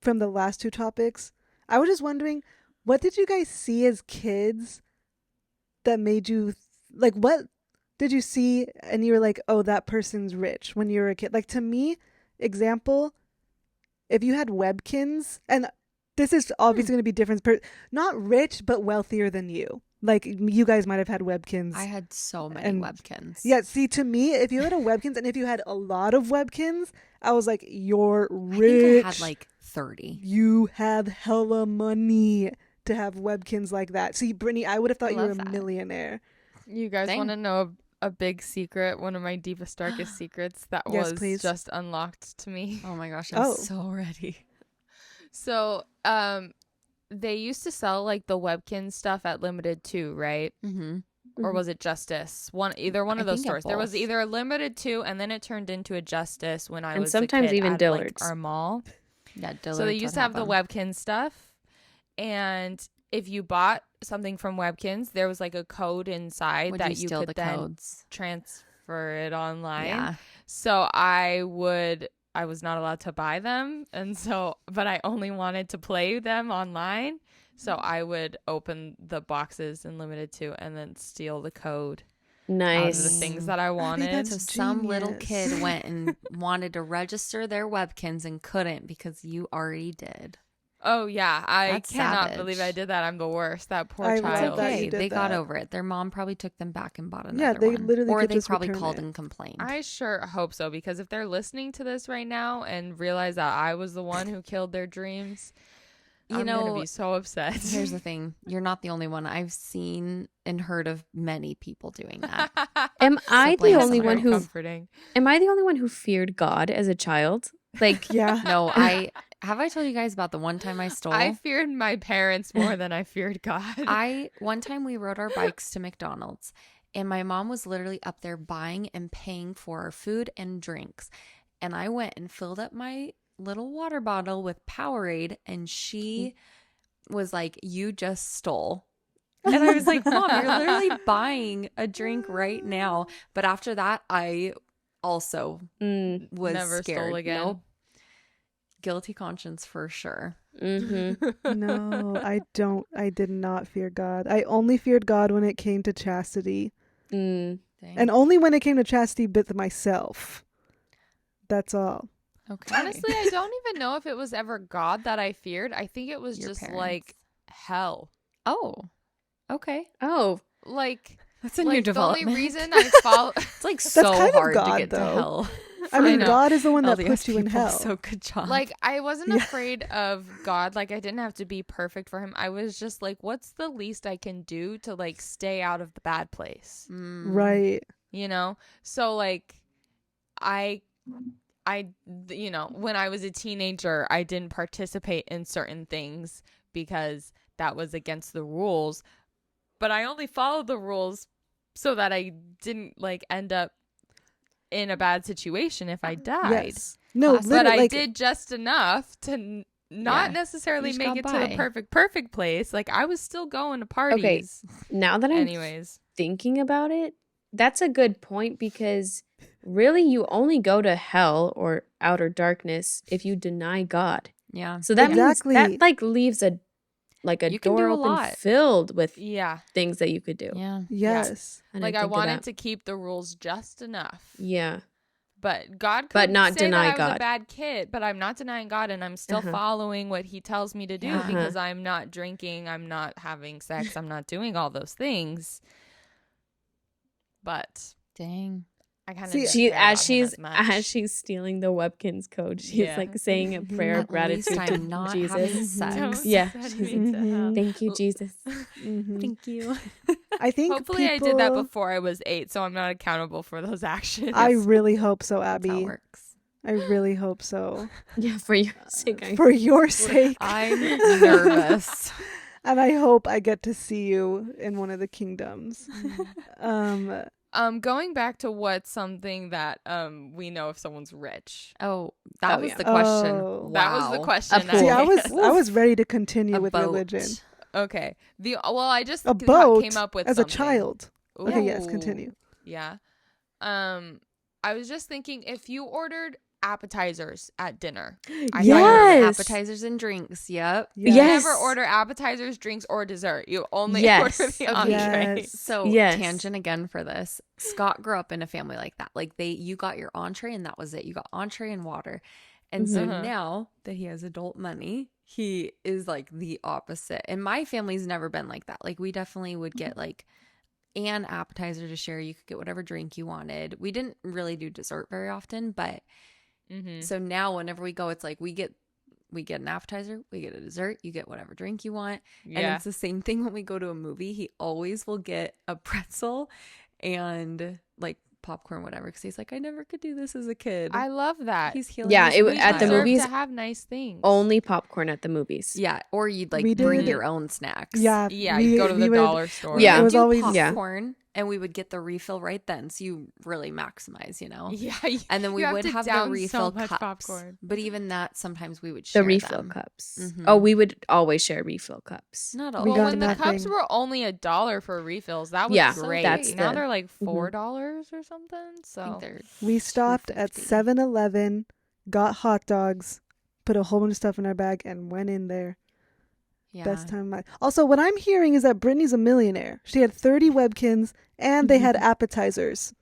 from the last two topics, I was just wondering, what did you guys see as kids that made you like what did you see and you were like, oh, that person's rich when you were a kid? Like, to me, example, if you had Webkins, and this is obviously going to be different, not rich, but wealthier than you. Like, you guys might have had Webkins. I had so many And- Webkins. Yeah, see, to me, if you had a Webkins and if you had a lot of Webkins, I was like, you're rich. I think I had like 30. You have hella money to have Webkins like that. See, Brittany, I would have thought you were a love that. millionaire. You guys Dang. want to know a big secret? One of my deepest, darkest secrets that Yes, was please. just unlocked to me. Oh my gosh, I'm Oh. so ready. So, they used to sell like the Webkin stuff at Limited Too, right? Mm-hmm. Or was it Justice? Either one I of those think at stores. There was both. either a Limited Too, and then it turned into a Justice when I And was sometimes a kid even at, Dillard's. like, our mall. Yeah, So they used to have the Webkin stuff, and if you bought something from Webkins, there was like a code inside Would that you you steal could the then codes? transfer it online. Yeah. So I was not allowed to buy them, but I only wanted to play them online. So I would open the boxes in Limited Too and then steal the code out of the Nice. things that I wanted. that's So some little genius. kid went and wanted to register their Webkins and couldn't because you already did. Oh yeah, I That's cannot savage. believe I did that. I'm the worst. That poor I love child. that you Okay, did they got that. over it. Their mom probably took them back and bought another Yeah, they one. literally or could they just probably return called it. and complained. I sure hope so, because if they're listening to this right now and realize that I was the one who killed their dreams, You I'm know, gonna be so upset. Here's the thing. You're not the only one. I've seen and heard of many people doing that. Am I the blame only someone. one who comforting. am I the only one who feared God as a child? Like Yeah. No, have I told you guys about the one time I stole? I feared my parents more than I feared God. One time we rode our bikes to McDonald's and my mom was literally up there buying and paying for our food and drinks. And I went and filled up my little water bottle with Powerade and she was like, "You just stole." And I was like, "Mom, you're literally buying a drink right now." But after that, I also was Never scared. stole again. Nope. Guilty conscience for sure. mm-hmm. No, I don't. I did not fear God. I only feared God when it came to chastity. Mm. Dang. And only when it came to chastity with myself. That's all. Okay. Honestly, I don't even know if it was ever God that I feared. I think it was Your just parents. like hell. Oh, okay. Oh, Like, That's a like new the development. only reason I follow. It's like so kind of hard God, to get though. to hell. I mean, know. God is the one that LDS puts you in people, hell. So good job. Like, I wasn't Yeah. afraid of God. Like, I didn't have to be perfect for him. I was just like, what's the least I can do to like stay out of the bad place? Mm. Right. You know? So like I when I was a teenager, I didn't participate in certain things because that was against the rules. But I only followed the rules so that I didn't like end up in a bad situation if I died. Yes. No, Classic. But literally, I like, did just enough to not Yeah. necessarily You just make it got to by. the perfect place. Like I was still going to parties. now that I'm Anyways. thinking about it, that's a good point because really you only go to hell or outer darkness if you deny God. Yeah. So that Exactly. means that like leaves a You can door do a open lot. filled with Yeah. things that you could do. Yeah. yes. I Like didn't I think of wanted that. to keep the rules just enough. Yeah. But God could But not say deny that I was God. a bad kid, but I'm not denying God and I'm still Uh-huh. following what he tells me to do Yeah. because I'm not drinking, I'm not having sex, I'm not doing all those things. But Dang. I kind of See, She as she's much. she's stealing the Webkins code, she's Yeah. like saying a prayer of At least gratitude to I'm not having Jesus. sex. Don't Yeah, send she's me like, to hell. Thank you, Jesus. Mhm. Thank you. I think Hopefully I did that people- before I was 8, so I'm not accountable for those actions. I really hope so, That's how it Abby. works. I really hope so. Yeah, for your sake. For your sake. I'm nervous. And I hope I get to see you in one of the kingdoms. Going back to what's something that we know if someone's rich. Oh, that Oh, was yeah. the question. Oh. That was the Wow. question. A pool. See, I guess. was ready to continue A with boat. religion. Okay. I just A boat came up with as something. a child. Okay, yes, Ooh. continue. Yeah. I was just thinking if you ordered appetizers at dinner. I thought Yes. Appetizers and drinks. Yep. you Yes. never order appetizers, drinks, or dessert. You only Yes. order the Okay. entree. Yes. So Yes. tangent again for this. Scott grew up in a family like that. Like you got your entree and that was it. You got entree and water. And so Mhm. now that he has adult money, he is like the opposite. And my family's never been like that. Like we definitely would get like an appetizer to share. You could get whatever drink you wanted. We didn't really do dessert very often, but Mm-hmm. so now whenever we go, it's like we get an appetizer, we get a dessert, you get whatever drink you want. And Yeah. it's the same thing when we go to a movie. He always will get a pretzel and like popcorn, whatever, because he's like, I never could do this as a kid. I love that. He's healing. Yeah, his it inner w- at the child. movies- to have nice things. Only popcorn at the movies. Yeah, or you'd like We bring did- your own snacks. Yeah. Yeah, you go to the would- dollar store. Yeah. It was do always popcorn, and we would get the refill right then, so you really maximize, you know. Yeah. And then we you would to have the down refill so much cups. popcorn. But even that, sometimes we would share The refill them. cups. Mhm. Oh, we would always share refill cups. Not We always. Well, got when the nothing. cups were only $1 for refills, that was Yeah, great. that's Now the- they're like Mhm. $4 or something. I think So they're We stopped at 2.50. 7-Eleven, got hot dogs, put a whole bunch of stuff in our bag, and went in there. Yeah. Best time of my. Also, what I'm hearing is that Brittany's a millionaire. She had 30 Webkins, and they had appetizers.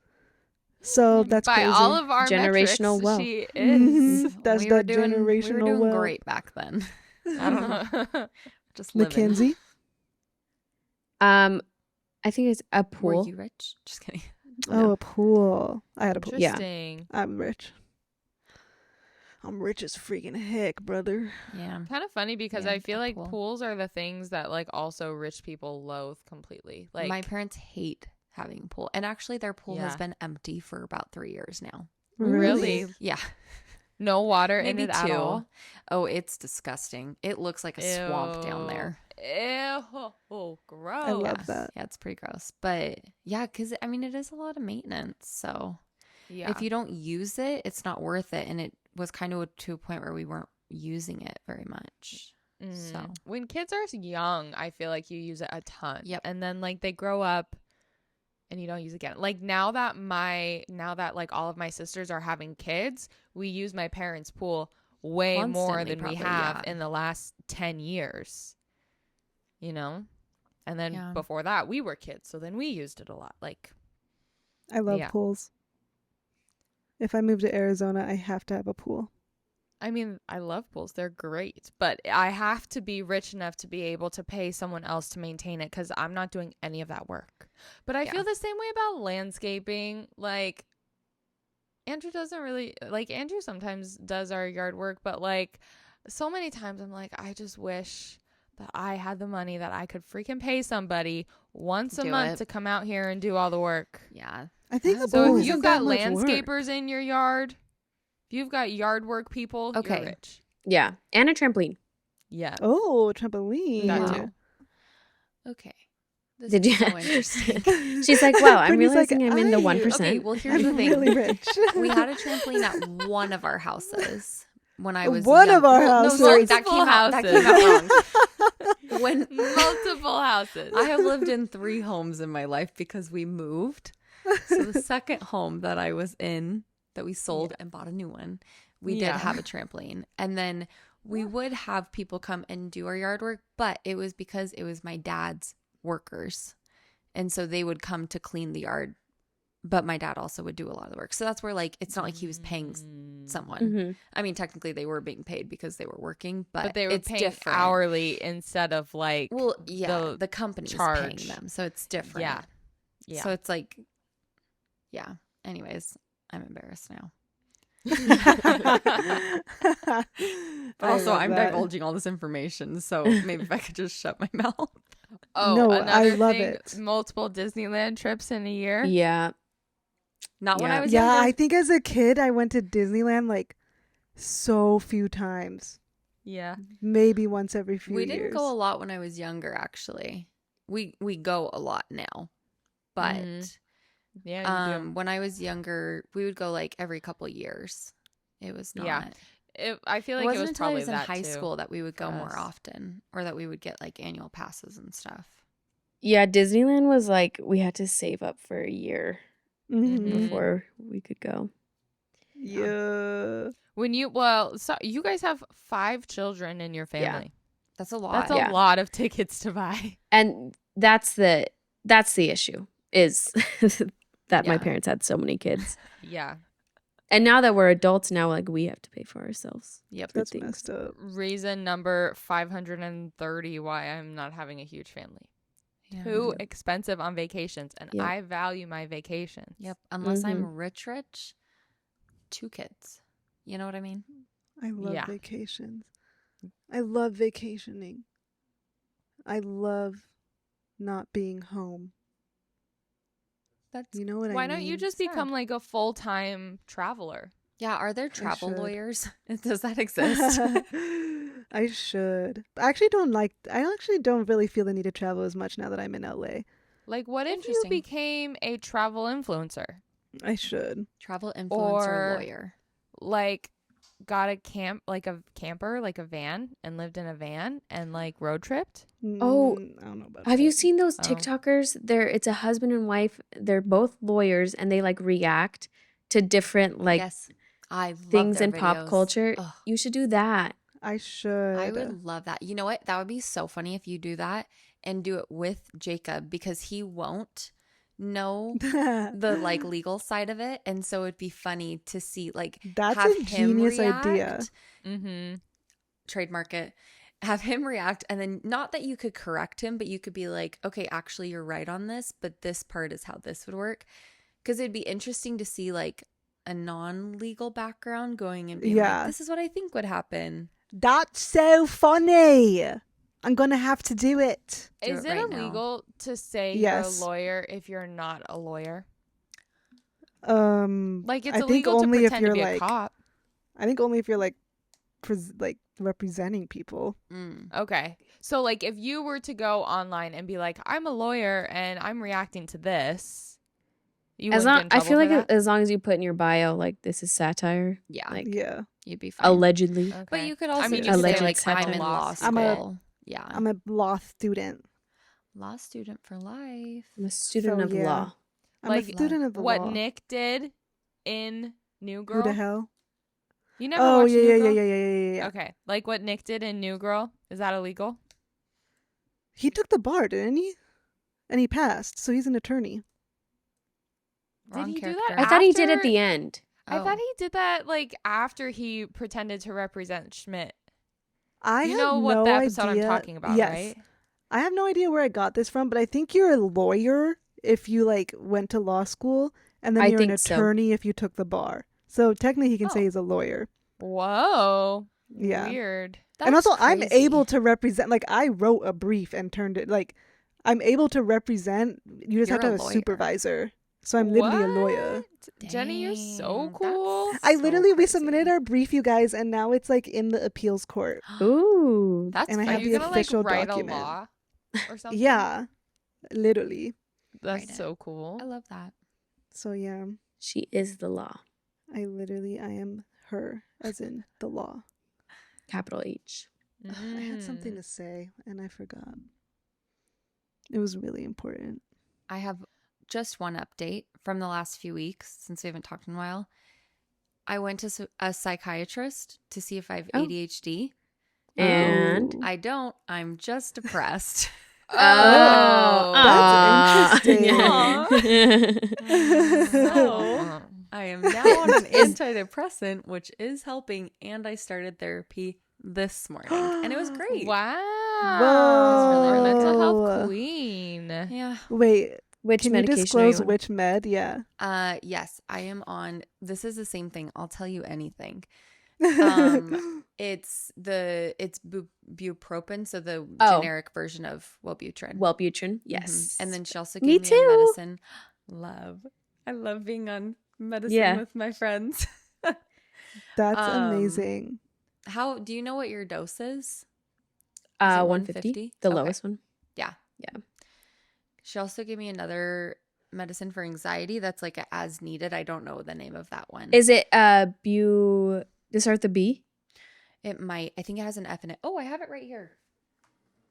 So that's by crazy. all of our Generational metrics, wealth. she Mhm. is. That's we were that doing, we were generational doing wealth. great back then. I don't know. Just living. Mackenzie? I think it's a Were pool. you rich? Just kidding. Oh, a pool. I had a pool. Yeah. Interesting. I'm rich. I'm rich as freaking heck, brother. Yeah. Kind of funny because Yeah, I feel a like pool. pools are the things that like also rich people loathe completely. Like My parents hate having a pool. And actually their pool has Yeah. been empty for about 3 years now. really Yeah. no water in Maybe it at 2. all. Oh, it's disgusting. It looks like a swamp down Ew. there. Ew, gross. I love Yeah. that. Yeah, it's pretty gross. But yeah, because I mean, it is a lot of maintenance. So Yeah. if you don't use it, it's not worth it. And it was kind of to a point where we weren't using it very much. So when kids are young, I feel like you use it a ton. Yep. And then like they grow up and you don't use it again. Like now that like all of my sisters are having kids, we use my parents' pool way more Constantly, than we probably, have yeah. in the last 10 years. You know? And then Yeah. before that, we were kids, so then we used it a lot. Like I love Yeah. pools. If I move to Arizona, I have to have a pool. I mean, I love pools. They're great. But I have to be rich enough to be able to pay someone else to maintain it because I'm not doing any of that work. But I Yeah. feel the same way about landscaping. Like, Andrew doesn't really, like, Andrew sometimes does our yard work, but, like, so many times I'm like, I just wish that I had the money that I could freaking pay somebody once a Do month it. to come out here and do all the work. Yeah. I think a So So pool if isn't you've that got much work. landscapers in your yard, if you've got yard work people, Okay. you're rich. Yeah. And a trampoline. Yeah. Oh, trampoline. That Wow. too. Okay. This Did is you? so interesting. She's like, wow, I'm Brittany's like, realizing I'm in the I- 1%. Okay, well, here's the I'm thing. really rich. We had a trampoline at one of our houses when I was One young. of our Well, houses. No, sorry, that Multiple came out. That houses. came out wrong. When Multiple houses. I have lived in 3 homes in my life because we moved. So the second home that I was in, that we sold and bought a new one, we Yeah. did have a trampoline. And then we would have people come and do our yard work, but it was because it was my dad's workers. And so they would come to clean the yard, but my dad also would do a lot of the work. So that's where, like, it's not like he was paying someone. Mhm. I mean, technically they were being paid because they were working, but, but they were it's paying different. hourly instead of like Well, yeah, the the company's charge. paying them, so it's different. Yeah. Yeah. So it's like, yeah. Anyways, I'm embarrassed now. But also, I'm divulging all this information, so maybe if I could just shut my mouth. oh, No, I another love thing, it. multiple Disneyland trips in a year. Yeah. Not when Yeah. I was Yeah, younger. I think as a kid, I went to Disneyland like so few times. Yeah. Maybe once every few We years. didn't go a lot when I was younger, actually. We go a lot now, but Mhm. Yeah. You do. when I was younger, we would go like every couple years. It was not. Yeah, I feel It like it wasn't was until I probably was in that high too. school that we would go for more us. often, or that we would get like annual passes and stuff. Yeah, Disneyland was like we had to save up for a year Mhm. before we could go. Yeah. So you guys have 5 children in your Yeah. family. That's a lot. That's a Yeah. lot of tickets to buy. And that's the issue is that my Yeah. parents had so many kids. Yeah. And now that we're adults, now like we have to pay for ourselves. Yep. for That's things. messed up. Reason number 530 why I'm not having a huge family. Yeah. Too expensive on vacations, and Yep. I value my vacations. Yep. Unless Mhm. I'm rich, 2 kids. You know what I mean? I love Yeah. vacations. I love vacationing. I love not being home. That's You know what I Why mean? don't you just Sad. become like a full-time traveler? yeah. Are there travel should. lawyers? Does that exist? I should. I actually don't really feel the need to travel as much now that I'm in LA. Like, what if you Interesting. became a travel influencer? I should. Travel influencer Or- lawyer. Like, got a camper, like a van, and lived in a van and like road tripped? Oh, I don't know about Have that. you seen those Oh. TikTokers? It's a husband and wife. They're both lawyers and they like react to different like yes. I love things their in pop videos. culture. Ugh, You should do that. I should. I would love that. You know what? That would be so funny if you do that and do it with Jacob because he won't know the like legal side of it, and so it'd be funny to see like That's have a him genius react, idea. Mm-hmm. trademark it, have him react, and then not that you could correct him, but you could be like, okay, actually you're right on this, but this part is how this would work, because it'd be interesting to see like a non-legal background going and being Yeah. like, this is what I think would happen. That's so funny. I'm gonna have to do it. Do Is it it right now. illegal to say Yes. you're a lawyer if you're not a lawyer? Like It's I think illegal to only if pretend you're to be like, a cop. I think only if you're like, like representing people. Okay. So like if you were to go online and be like, I'm a lawyer and I'm reacting to this, you As wouldn't long, get in I trouble feel for like that? as long as you put in your bio like this is satire, Yeah, like Yeah, you'd be fine. allegedly. Okay. But you could also mean, you just could say say, like like, I'm in law school. school. Yeah, I'm a law student. law student for life. I'm a student So, of yeah. law. I'm Like, a student of the what law. Nick did in New Who Girl. the hell? You never Oh watched yeah, New yeah, Girl? yeah, yeah, yeah, yeah. Okay. Like what Nick did in New Girl. Is that illegal? He took the bar, didn't he? And he passed, so he's an attorney. Did Wrong he do character. that? I thought he did at After- the end. I Oh. thought he did that like after he pretended to represent Schmidt. I You have know what no the episode idea. I'm talking about, Yes. right? I have no idea where I got this from, but I think you're a lawyer if you like went to law school, and then I you're an think so. attorney if you took the bar. So technically, he can say Oh. he's a lawyer. Whoa. Yeah. Weird. And also, That's I'm crazy. able to represent. Like, I wrote a brief and turned it. Like, I'm able to represent. You just have to You're a have a lawyer. supervisor. So I'm literally a lawyer. What? Jenny, you're so Dang, cool. that's I so literally we crazy. submitted our brief, you guys, and now it's like in the appeals court. Ooh. That's and I Are have funny. you the gonna official like write document. a law or something? Yeah, literally. That's Write it. so cool. I love that. So yeah, She is the law. I am her, as in the law. Capital H. I had something to say and I forgot. It was really important. I have just one update from the last few weeks since we haven't talked in a while. I went to a psychiatrist to see if I have Oh. ADHD. And Oh. I don't. I'm just depressed. Oh, That's interesting. So I am now on an antidepressant, which is helping, and I started therapy this morning, and it was great. Wow. Whoa. Our mental health queen. Yeah. Wait, Which can you medication disclose are you on? which med? Yeah. Yes, I am on. This is the same thing. I'll tell you anything. It's bupropion, so the Oh. generic version of Wellbutrin. Wellbutrin. Mhm. Yes. And then she also Me gave me too. a medicine. I love being on medicine Yeah. with my friends. That's Um, amazing. How do you know what your dose is? Is it 150. The Okay. lowest one. She also gave me another medicine for anxiety that's like a as needed. I don't know the name of that one. Is it does it start with the B? It might. I think it has an F in it. Oh, I have it right here.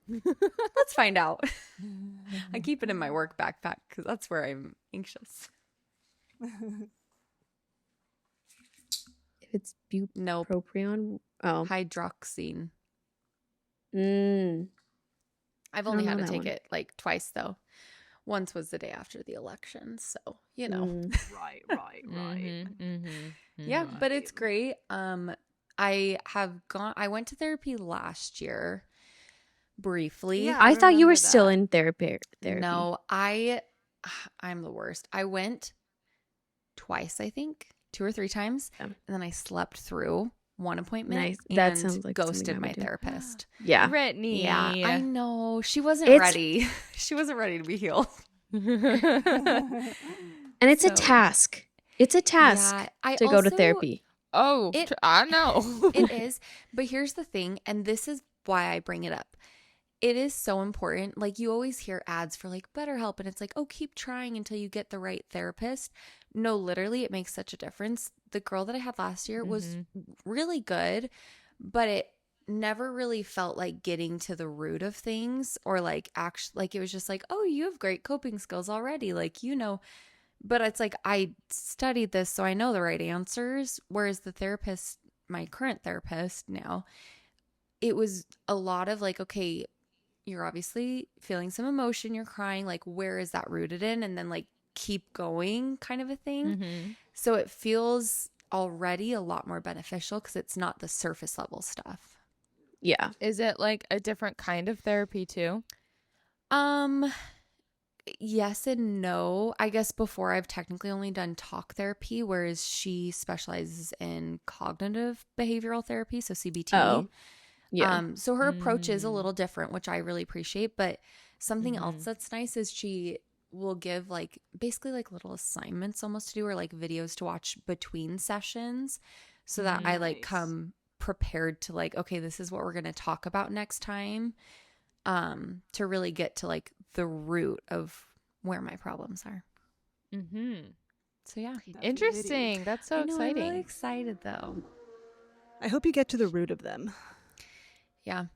Let's find out. I keep it in my work backpack because that's where I'm anxious. If it's Nope. bupropion. Oh. Hydroxine. Mm. I've I only don't had know to that take one. it like twice though. Once was the day after the election, so you know. Mm. Right. Yeah, but it's Right. great. I went to therapy last year briefly. Yeah, I thought you were remember still that. in therapy. No, I'm the worst. I went twice, I think, 2 or 3 times, Yeah. and then I slept through one appointment Nice. and That sounds like something I ghosted would my do. therapist. Yeah. Brittany. Yeah, I know. She wasn't It's- ready. She wasn't ready to be healed. And it's a So, task. It's a task Yeah, I to go to also therapy. Oh, It- I know. it is, but here's the thing, and this is why I bring it up. It is so important. Like you always hear ads for like BetterHelp, and it's like, oh, keep trying until you get the right therapist. No, literally, it makes such a difference. The girl that I had last year was really good, but it never really felt like getting to the root of things, or like actually, like it was just like, oh, you have great coping skills already, like you know. But it's like I studied this, so I know the right answers. Whereas the therapist, my current therapist now, it was a lot of like, okay, you're obviously feeling some emotion, you're crying, like where is that rooted in? And then like keep going kind of a thing. So it feels already a lot more beneficial because it's not the surface level stuff. Yeah. Is it like a different kind of therapy too? Yes and no. I guess before I've technically only done talk therapy, whereas she specializes in cognitive behavioral therapy, so CBT. Oh. Yeah. So her approach is a little different, which I really appreciate. But something else Mhm. that's nice is she will give like basically like little assignments almost to do, or like videos to watch between sessions, so that I like Nice. come prepared to like, okay, this is what we're going to talk about next time, to really get to like the root of where my problems are. So yeah. Interesting. That's so I know, exciting. I'm really excited though. I hope you get to the root of them. Yeah.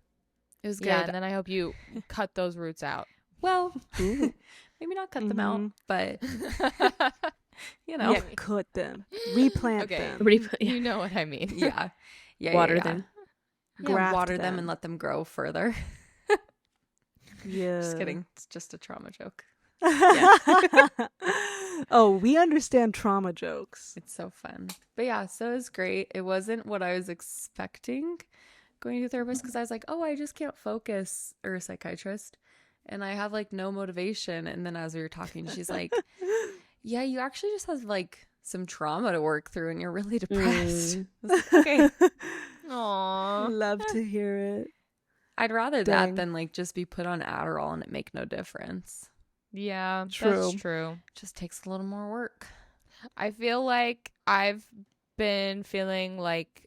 It was good. Yeah, and then I hope you cut those roots out. Well, maybe not cut them out, Mhm. but you know. Yeah, cut them. Replant Okay. them. You know what I mean. Yeah. Yeah. Water yeah. them. Yeah, Graft water them them. and let them grow further. Yeah. Just kidding. It's just a trauma joke. Oh, we understand trauma jokes. It's so fun. But yeah, so it was great. It wasn't what I was expecting going to a therapist, because I was like, oh, I just can't focus, or a psychiatrist, and I have like no motivation. And then as we were talking, she's like, yeah, you actually just have like some trauma to work through and you're really depressed. I was like, okay. Aww. Love to hear it. I'd rather Dang. that than like just be put on Adderall and it make no difference. Yeah, True. that's true. It just takes a little more work. I feel like I've been feeling like,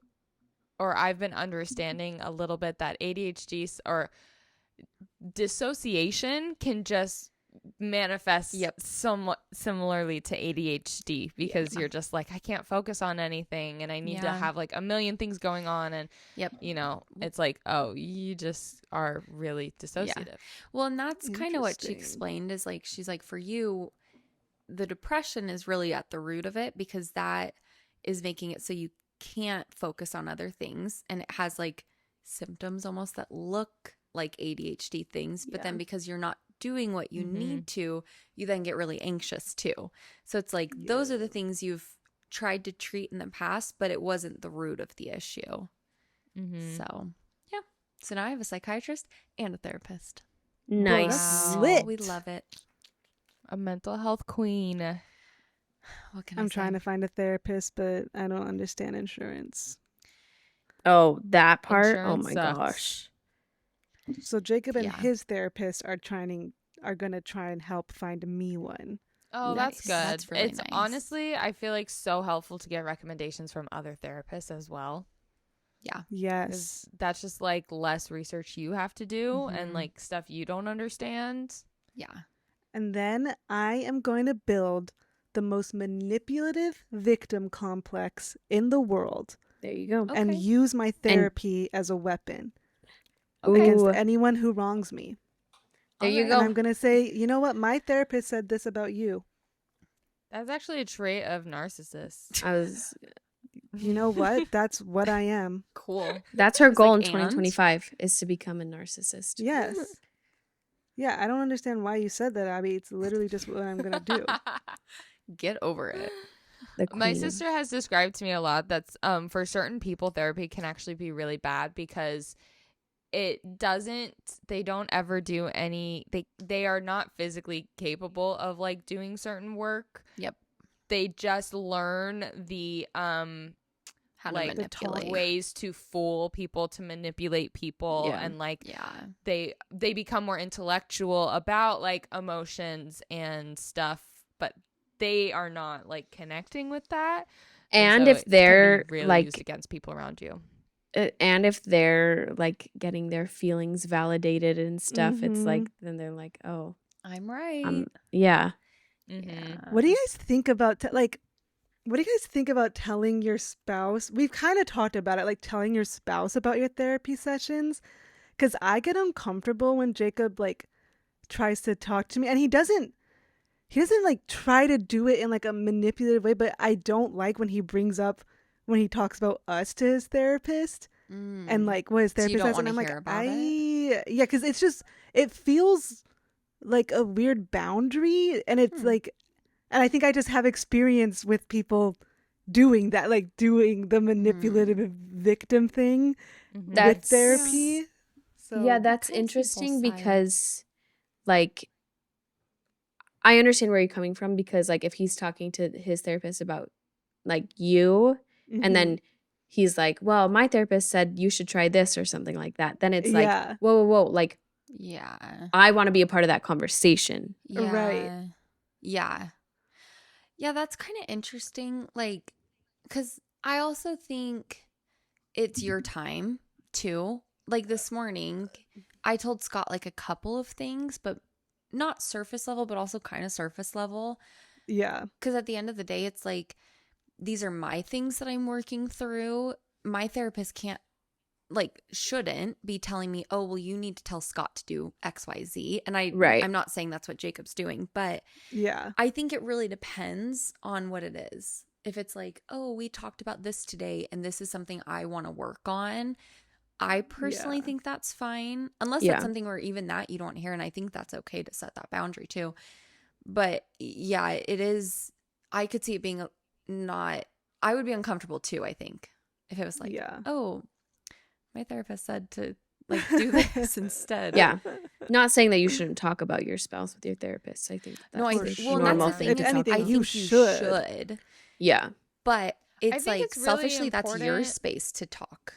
or I've been understanding a little bit that ADHD or dissociation can just manifest somewhat similarly to ADHD, because you're just like, I can't focus on anything and I need to Yeah. have like a million things going on, and you know, it's like, oh, you just are really dissociative. Well, and that's kind of what she Interesting. explained, is like, she's like, for you, the depression is really at the root of it, because that is making it so you can't focus on other things, and it has like symptoms almost that look like ADHD things, but then because you're not doing what you need to, you then get really anxious too. So it's like, those are the things you've tried to treat in the past, but it wasn't the root of the issue. So yeah, so now I have a psychiatrist and a therapist. Nice. Wow. Lit. We love it. A mental health queen. What can I I'm say? trying to find a therapist, but I don't understand insurance. Oh, that part. Insurance Oh my sucks. gosh. So Jacob and Yeah. his therapist are gonna try and help find me one. Oh, that's Nice. good. That's really it's nice. honestly, I feel like so helpful to get recommendations from other therapists as well. Yeah. Yes. 'Cause that's just like less research you have to do and Mhm. like stuff you don't understand. Yeah. And then I am going to build the most manipulative victim complex in the world There you go. and Okay. use my therapy as a weapon Okay. against Ooh. anyone who wrongs me. There you Alright. go. And I'm going to say, you know what? My therapist said this about you. That's actually a trait of narcissists. I was You know what? That's what I am. Cool. That's her It's goal like, in 2025 is to become a narcissist. Yes. Yeah, I don't understand why you said that, Abby. It's literally just what I'm going to do. Get over it. The My queen of- sister has described to me a lot that's for certain people therapy can actually be really bad because they don't ever do any they are not physically capable of like doing certain work. Yep. They just learn the How like to manipulate. ways to fool people, to manipulate people, Yeah. and like Yeah. they become more intellectual about like emotions and stuff, but they are not like connecting with that. And so if it can they're be really like used against people around you. and if they're like getting their feelings validated and stuff, it's Mhm. like then they're like, oh, I'm right. yeah. Mm-hmm. Yeah. What do you guys think about what do you guys think about telling your spouse? We've kind of talked about it, like telling your spouse about your therapy sessions, because I get uncomfortable when Jacob like tries to talk to me, and he doesn't like try to do it in like a manipulative way, but I don't like when he talks about us to his therapist and like what his So you therapist don't says, and wanna I'm like, hear about it? yeah, because it feels like a weird boundary, and it's like, and I think I just have experience with people doing that, like doing the manipulative victim thing with That's therapy. So yeah, that's can see both interesting sides. because like I understand where you're coming from because like if he's talking to his therapist about like you and then he's like, well, my therapist said you should try this or something like that, then it's like, Yeah. whoa, like Yeah. I want to be a part of that conversation. Yeah. Right. Yeah. Yeah, that's kind of interesting. Like, because I also think it's your time too. Like this morning, I told Scott like a couple of things, but not surface level, but also kind of surface level. Yeah. Because at the end of the day, it's like, these are my things that I'm working through. My therapist shouldn't be telling me, oh, well, you need to tell Scott to do XYZ. And Right. I'm not saying that's what Jacob's doing, but Yeah. I think it really depends on what it is. If it's like, oh, we talked about this today and this is something I want to work on, I personally Yeah. think that's fine. Unless Yeah. that's something where even that you don't want to hear. And I think that's okay to set that boundary too. But yeah, it is. I could see it being I would be uncomfortable too, I think. If it was like, Yeah. oh, my therapist said to like do this instead. Yeah. Not saying that you shouldn't talk about your spouse with your therapist. I think that's No, a that's normal the thing thing. to If talk anything, I about. you think you should. should. Yeah. But it's think like it's really selfishly, that's your important- space to talk.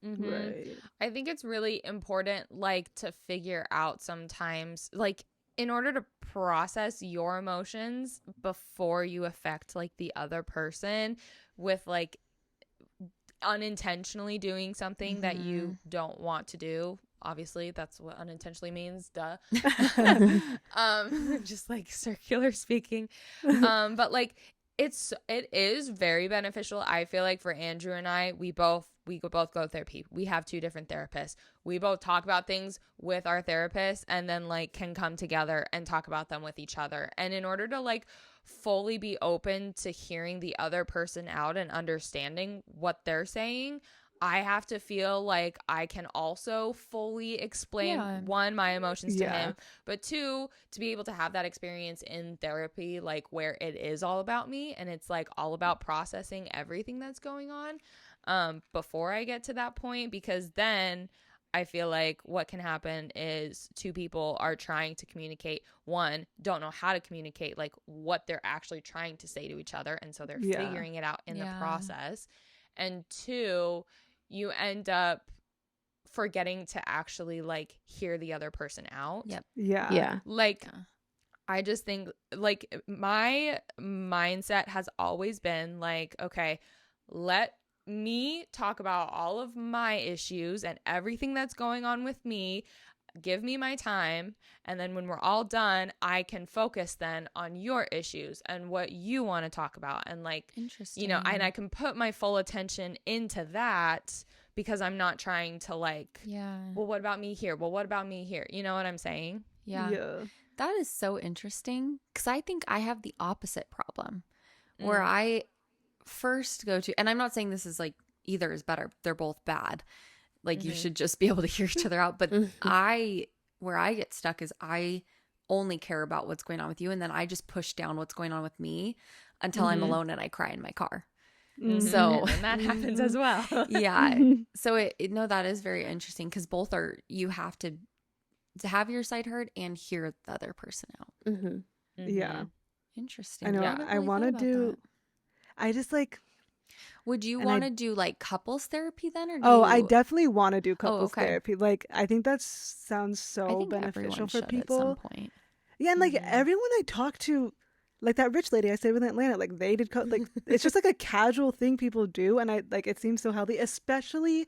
Mm-hmm. Right. I think it's really important, like, to figure out sometimes, like, in order to process your emotions before you affect, like, the other person with, like, unintentionally doing something that you don't want to do. Obviously, that's what unintentionally means. Duh. Just like circular speaking. But like it is very beneficial. I feel like for Andrew and I, we both go to therapy. We have two different therapists. We both talk about things with our therapist and then like can come together and talk about them with each other. And in order to like fully be open to hearing the other person out and understanding what they're saying, I have to feel like I can also fully explain, one, my emotions to him, but two, to be able to have that experience in therapy, like where it is all about me and it's like all about processing everything that's going on before I get to that point, because then I feel like what can happen is two people are trying to communicate, one, don't know how to communicate, like what they're actually trying to say to each other, and so they're figuring it out in the process, and two, you end up forgetting to actually like hear the other person out. Yep. Yeah. Like I just think like my mindset has always been like, okay, let me talk about all of my issues and everything that's going on with me. Give me my time, and then when we're all done, I can focus then on your issues and what you want to talk about, and like, Interesting. you know, and I can put my full attention into that because I'm not trying to like, well, what about me here? Well, what about me here? You know what I'm saying? Yeah. That is so interesting because I think I have the opposite problem where Mm. I first go to, and I'm not saying this is like either is better, they're both bad. Like you Mhm. should just be able to hear each other out. But where I get stuck is I only care about what's going on with you. And then I just push down what's going on with me until I'm Mhm. alone and I cry in my car. Mhm. So- and that happens as well. Yeah. So no, that is very interesting because both are, you have to have your side heard and hear the other person out. Mm-hmm. Yeah. Interesting. I know. haven't I really want thought to about do. that. I just like. Would you And I- want to do like couples therapy then, or do Oh, I you- definitely want to do couples okay. therapy. Like, I think that sounds I so think beneficial everyone for should people. at some point. Yeah, and like Mhm. everyone I talk to, like that rich lady I stayed with in Atlanta, like they did like it's just like a casual thing people do, and I like it seems so healthy, especially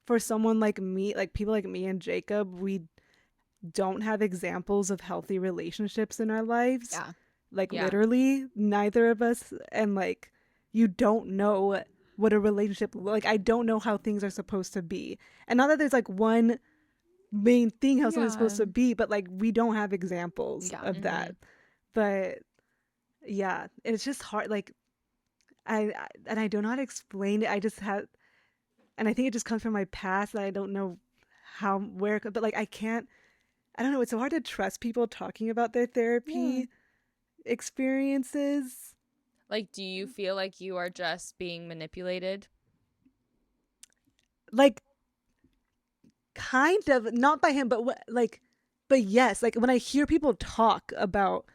for someone like me, like people like me and Jacob. We don't have examples of healthy relationships in our lives. Yeah. Like Yeah. literally neither of us, and like you don't know what a relationship like. I don't know how things are supposed to be, and not that there's like one main thing how something's supposed to Yeah. be, but like we don't have examples Yeah. of that. But yeah, it's just hard. Like I don't know how to explain it. I just had, and I think it just comes from my past that I don't know how where. But like I can't. I don't know. It's so hard to trust people talking about their therapy experiences. Like, do you feel like you are just being manipulated? Like kind of not by him, but but yes. Like when I hear people talk about.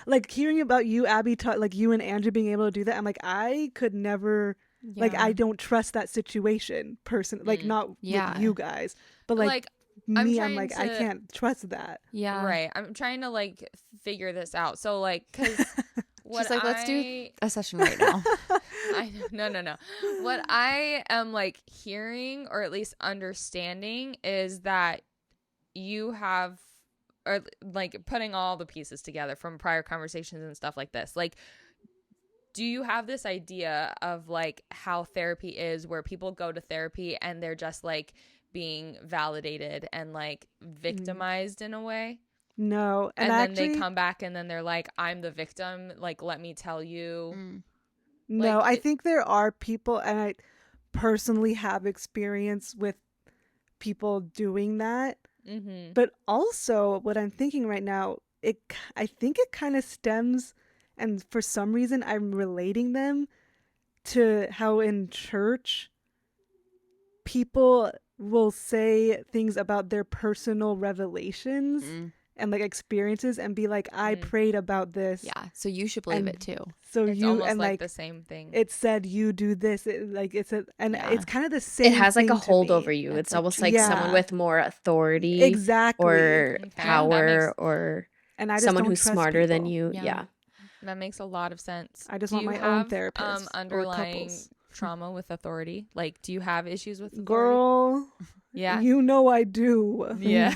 Like hearing about you, Abby, like you and Andrew being able to do that, I'm like, I could never, like, I don't trust that situation, like, Mm. not Yeah. with you guys, but like, I'm me, I'm trying like, I to- can't trust that. Yeah. Right. I'm trying to like figure this out. So like, cause what She's like, let's do a session right now. no. What I am like hearing or at least understanding is that you have, or like putting all the pieces together from prior conversations and stuff like this. Like, do you have this idea of like how therapy is, where people go to therapy and they're just like being validated and like victimized in a way? No, and And then actually, they come back and then they're like, I'm the victim. Like, let me tell you. no, like, I think there are people, and I personally have experience with people doing that. Mm-hmm. But also, what I'm thinking right now, I think it kind of stems, and for some reason, I'm relating them to how in church people will say things about their personal revelations and like experiences and be like, I prayed about this. Yeah. So you should believe And it too. So It's you almost and like the same thing. it said you do this. And Yeah. it's kind of the same. It has like a thing to hold me. over you. It's It's like almost like Yeah. someone with more authority Exactly. or Okay. That power makes- or And I just someone don't who's trust smarter than people. you. Yeah. Yeah. That makes a lot of sense. I just Do want you my own have, therapist or underlying couples. trauma with authority? Like, do you have issues with authority? Girl, Yeah. you know I do. Yeah.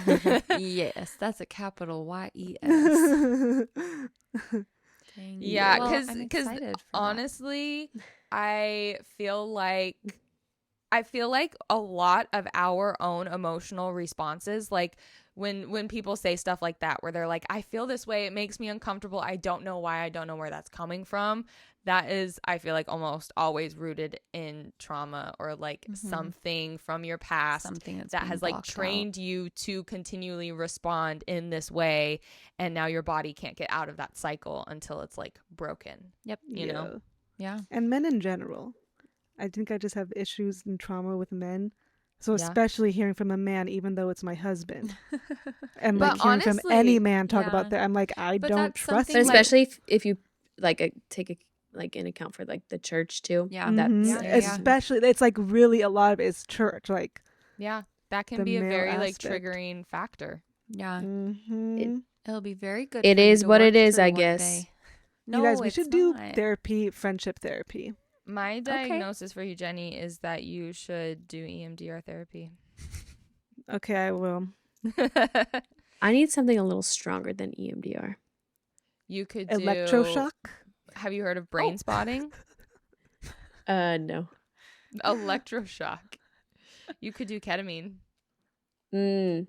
Yes. That's a capital YES. Dang. Yeah, Well, because I'm excited for that. honestly, I feel like a lot of our own emotional responses, like when people say stuff like that, where they're like, I feel this way, it makes me uncomfortable, I don't know why, I don't know where that's coming from. That is, I feel like, almost always rooted in trauma or like something from your past Something that's that being has like blocked out. trained you to continually respond in this way, and now your body can't get out of that cycle until it's like broken. Yep. You know? Yeah. And men in general. I think I just have issues and trauma with men. So Yeah. especially hearing from a man, even though it's my husband. And But like hearing from honestly, any man talk yeah. about that, I'm like, I But don't that's trust something But him. like- especially if you like take a like in account for like the church too. Yeah. That's Mhm. Yeah. Especially, it's like really a lot of it is church. Like, Yeah, that can The be a male very like aspect. triggering factor. Yeah. mhm. It'll be very good. It for you is to what work it is, through I one guess. day. You guys, we it's should do not. therapy, friendship therapy. My diagnosis for you, Jenny, is that you should do EMDR therapy. Okay, I will. I need something a little stronger than EMDR. You could do Electroshock? Have you heard of brain Oh. spotting? No. Electroshock. You could do ketamine. Mm.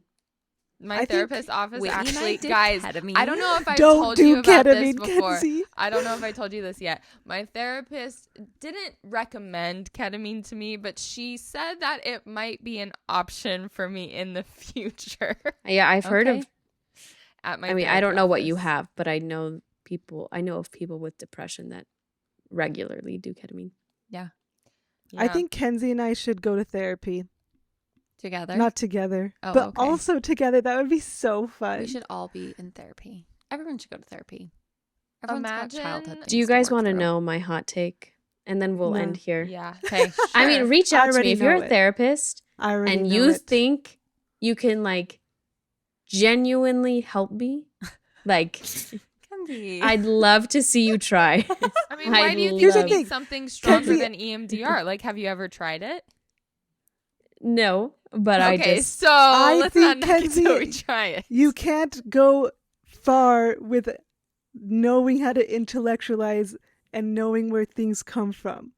My I think therapist's office Whitney and I actually, did guys, ketamine. I don't know if I've Don't told do you about this ketamine, before. Kenzie. I don't know if I told you this yet. My therapist didn't recommend ketamine to me, but she said that it might be an option for me in the future. Yeah, I've heard Okay. of. At my I mean, I therapy don't know what you office. have, but I know people. I know of people with depression that regularly do ketamine. Yeah. I think Kenzie and I should go to therapy. Together? Not together, Oh, but okay. also together. That would be so fun. We should all be in therapy. Everyone should go to therapy. Everyone's got childhood Imagine- things Do you to guys work want to through. know my hot take? And then we'll No. end here. Yeah. Okay. I mean, Sure. reach I out to already me if you're know a it. therapist I already and know you it. think you can like genuinely help me. Like, Kenzie. I'd love to see you try. I mean, why I'd do you think Here's the you thing. need something stronger Kenzie- than EMDR? Like, have you ever tried it? No, but I Okay, just so I let's not think, knock it till we Kenzie, try it. You can't go far with knowing how to intellectualize and knowing where things come from.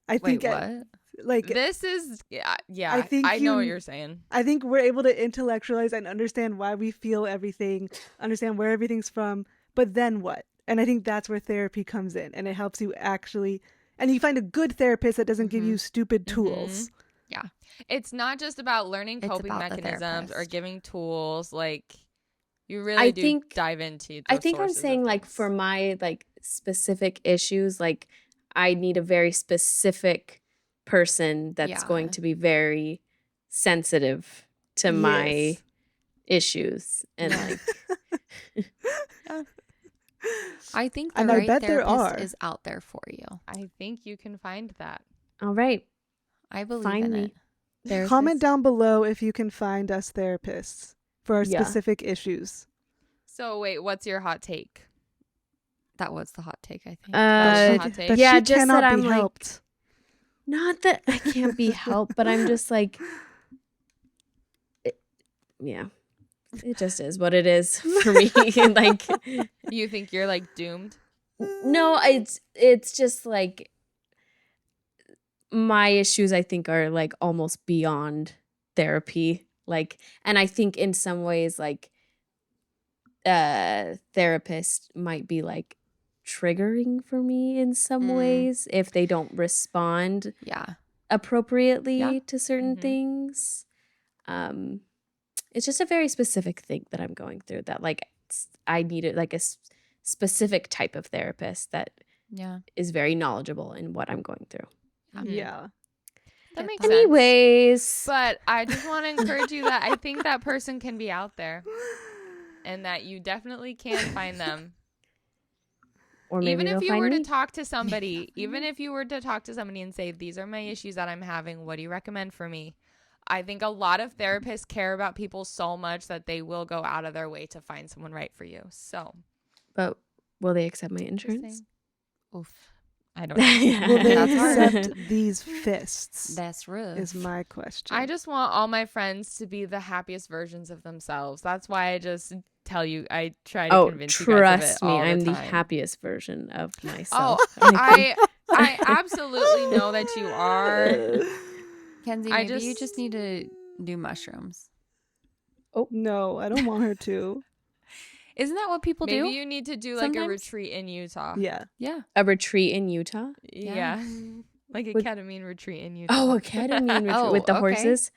I Wait, think what? like This is, yeah, I think I know what you- you're saying. I think we're able to intellectualize and understand why we feel everything, understand where everything's from, but then what? And I think that's where therapy comes in, and it helps you actually, and you find a good therapist that doesn't give you stupid tools. Yeah. It's not just about learning It's coping about the mechanisms or therapist. giving tools. Like, you really I do think- dive into I the think I'm sources of saying like things. for my like specific issues, like I need a very specific person that's Yeah. going to be very sensitive to my Yes. issues and Yeah. like I think the And I right bet there therapist are. is out there for you. I think you can find that. all right, I believe find in me. it. Therapist. Comment down below if you can find us therapists for our Yeah. specific issues. So wait, what's your hot take? That was the hot take, I think. That was Uh, a hot take. That yeah, she just cannot that be I'm like helped. not that I can't be helped, but I'm just like yeah. It just is what it is for me. Like You think you're like doomed? no, it's just like my issues I think are like almost beyond therapy. Like and I think in some ways like therapist might be like triggering for me in some ways if they don't respond Yeah. appropriately Yeah. to certain Mhm. things. It's just a very specific thing that I'm going through that like I needed like a specific type of therapist that Yeah. is very knowledgeable in what I'm going through. Mhm. Yeah. That Get makes that. sense. Anyways, But I just want to encourage you that I think that person can be out there and that you definitely can find them. or maybe Even if they'll you find were me. to talk to somebody, even if you were to talk to somebody and say, these are my issues that I'm having, what do you recommend for me? I think a lot of therapists care about people so much that they will go out of their way to find someone right for you. So, But will they accept my just insurance? saying. Oof. I don't know. Will they That's hard. accept these fists? That's rough. Is my question. I just want all my friends to be the happiest versions of themselves. That's why I just tell you, I try to Oh, convince you guys of trust it me, all I'm the time. happiest version of Oh, myself. I absolutely know that you are. Kenzie, I maybe you just- just need to do mushrooms. No, I don't want her to. Isn't that what people Maybe do? you need to do like sometimes? a retreat in Utah. Yeah. Yeah. A retreat in Utah. Yeah. Like a With- ketamine retreat in Utah. Oh, a ketamine retreat Oh, with the okay. horses.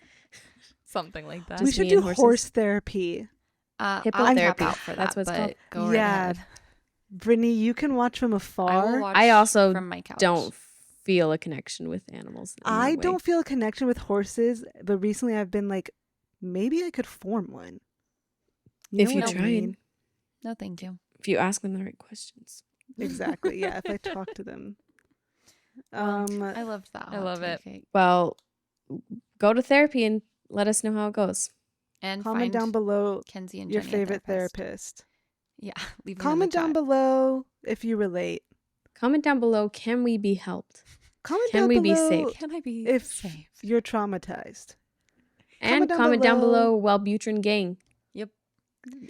Something like that. We Just should me do and horses? horse therapy. I'll Hippotherapy. tap out for that. That's what it's but called. Go right Yeah. ahead. Brittany, you can watch from I will afar. watch I also from my couch. Don't feel a connection with animals. in that I way. don't feel a connection with horses, but recently I've been like, maybe I could form one. If know you what I tried. mean? No, thank you. If you ask them the right questions. Exactly. Yeah, if I talk to them. I loved that. I hot love it. take. Well, go to therapy and let us know how it goes. And Comment find down below Kenzie and your Jenny a favorite therapist. Yeah, leave them Comment in down the chat. below if you relate. Comment down below. Can we be helped? Comment Can down we be below saved? Can I be if saved? you're traumatized. And comment down below Wellbutrin gang.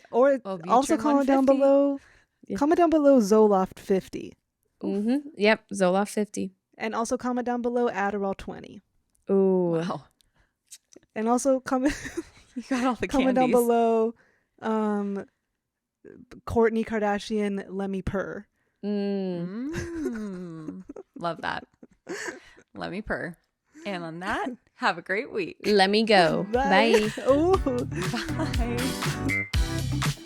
Or Well, also Butrin comment down 150. below. Yeah. Comment down below Zoloft 50. Mm-hmm. Yep. Zoloft 50. And also comment down below Adderall 20. Ooh. Wow. And also comment You got all the Comment down candies. below. Kourtney Kardashian, let me purr. Love that. Let me purr. And on that, have a great week. Let me go. Bye. Oh. Bye.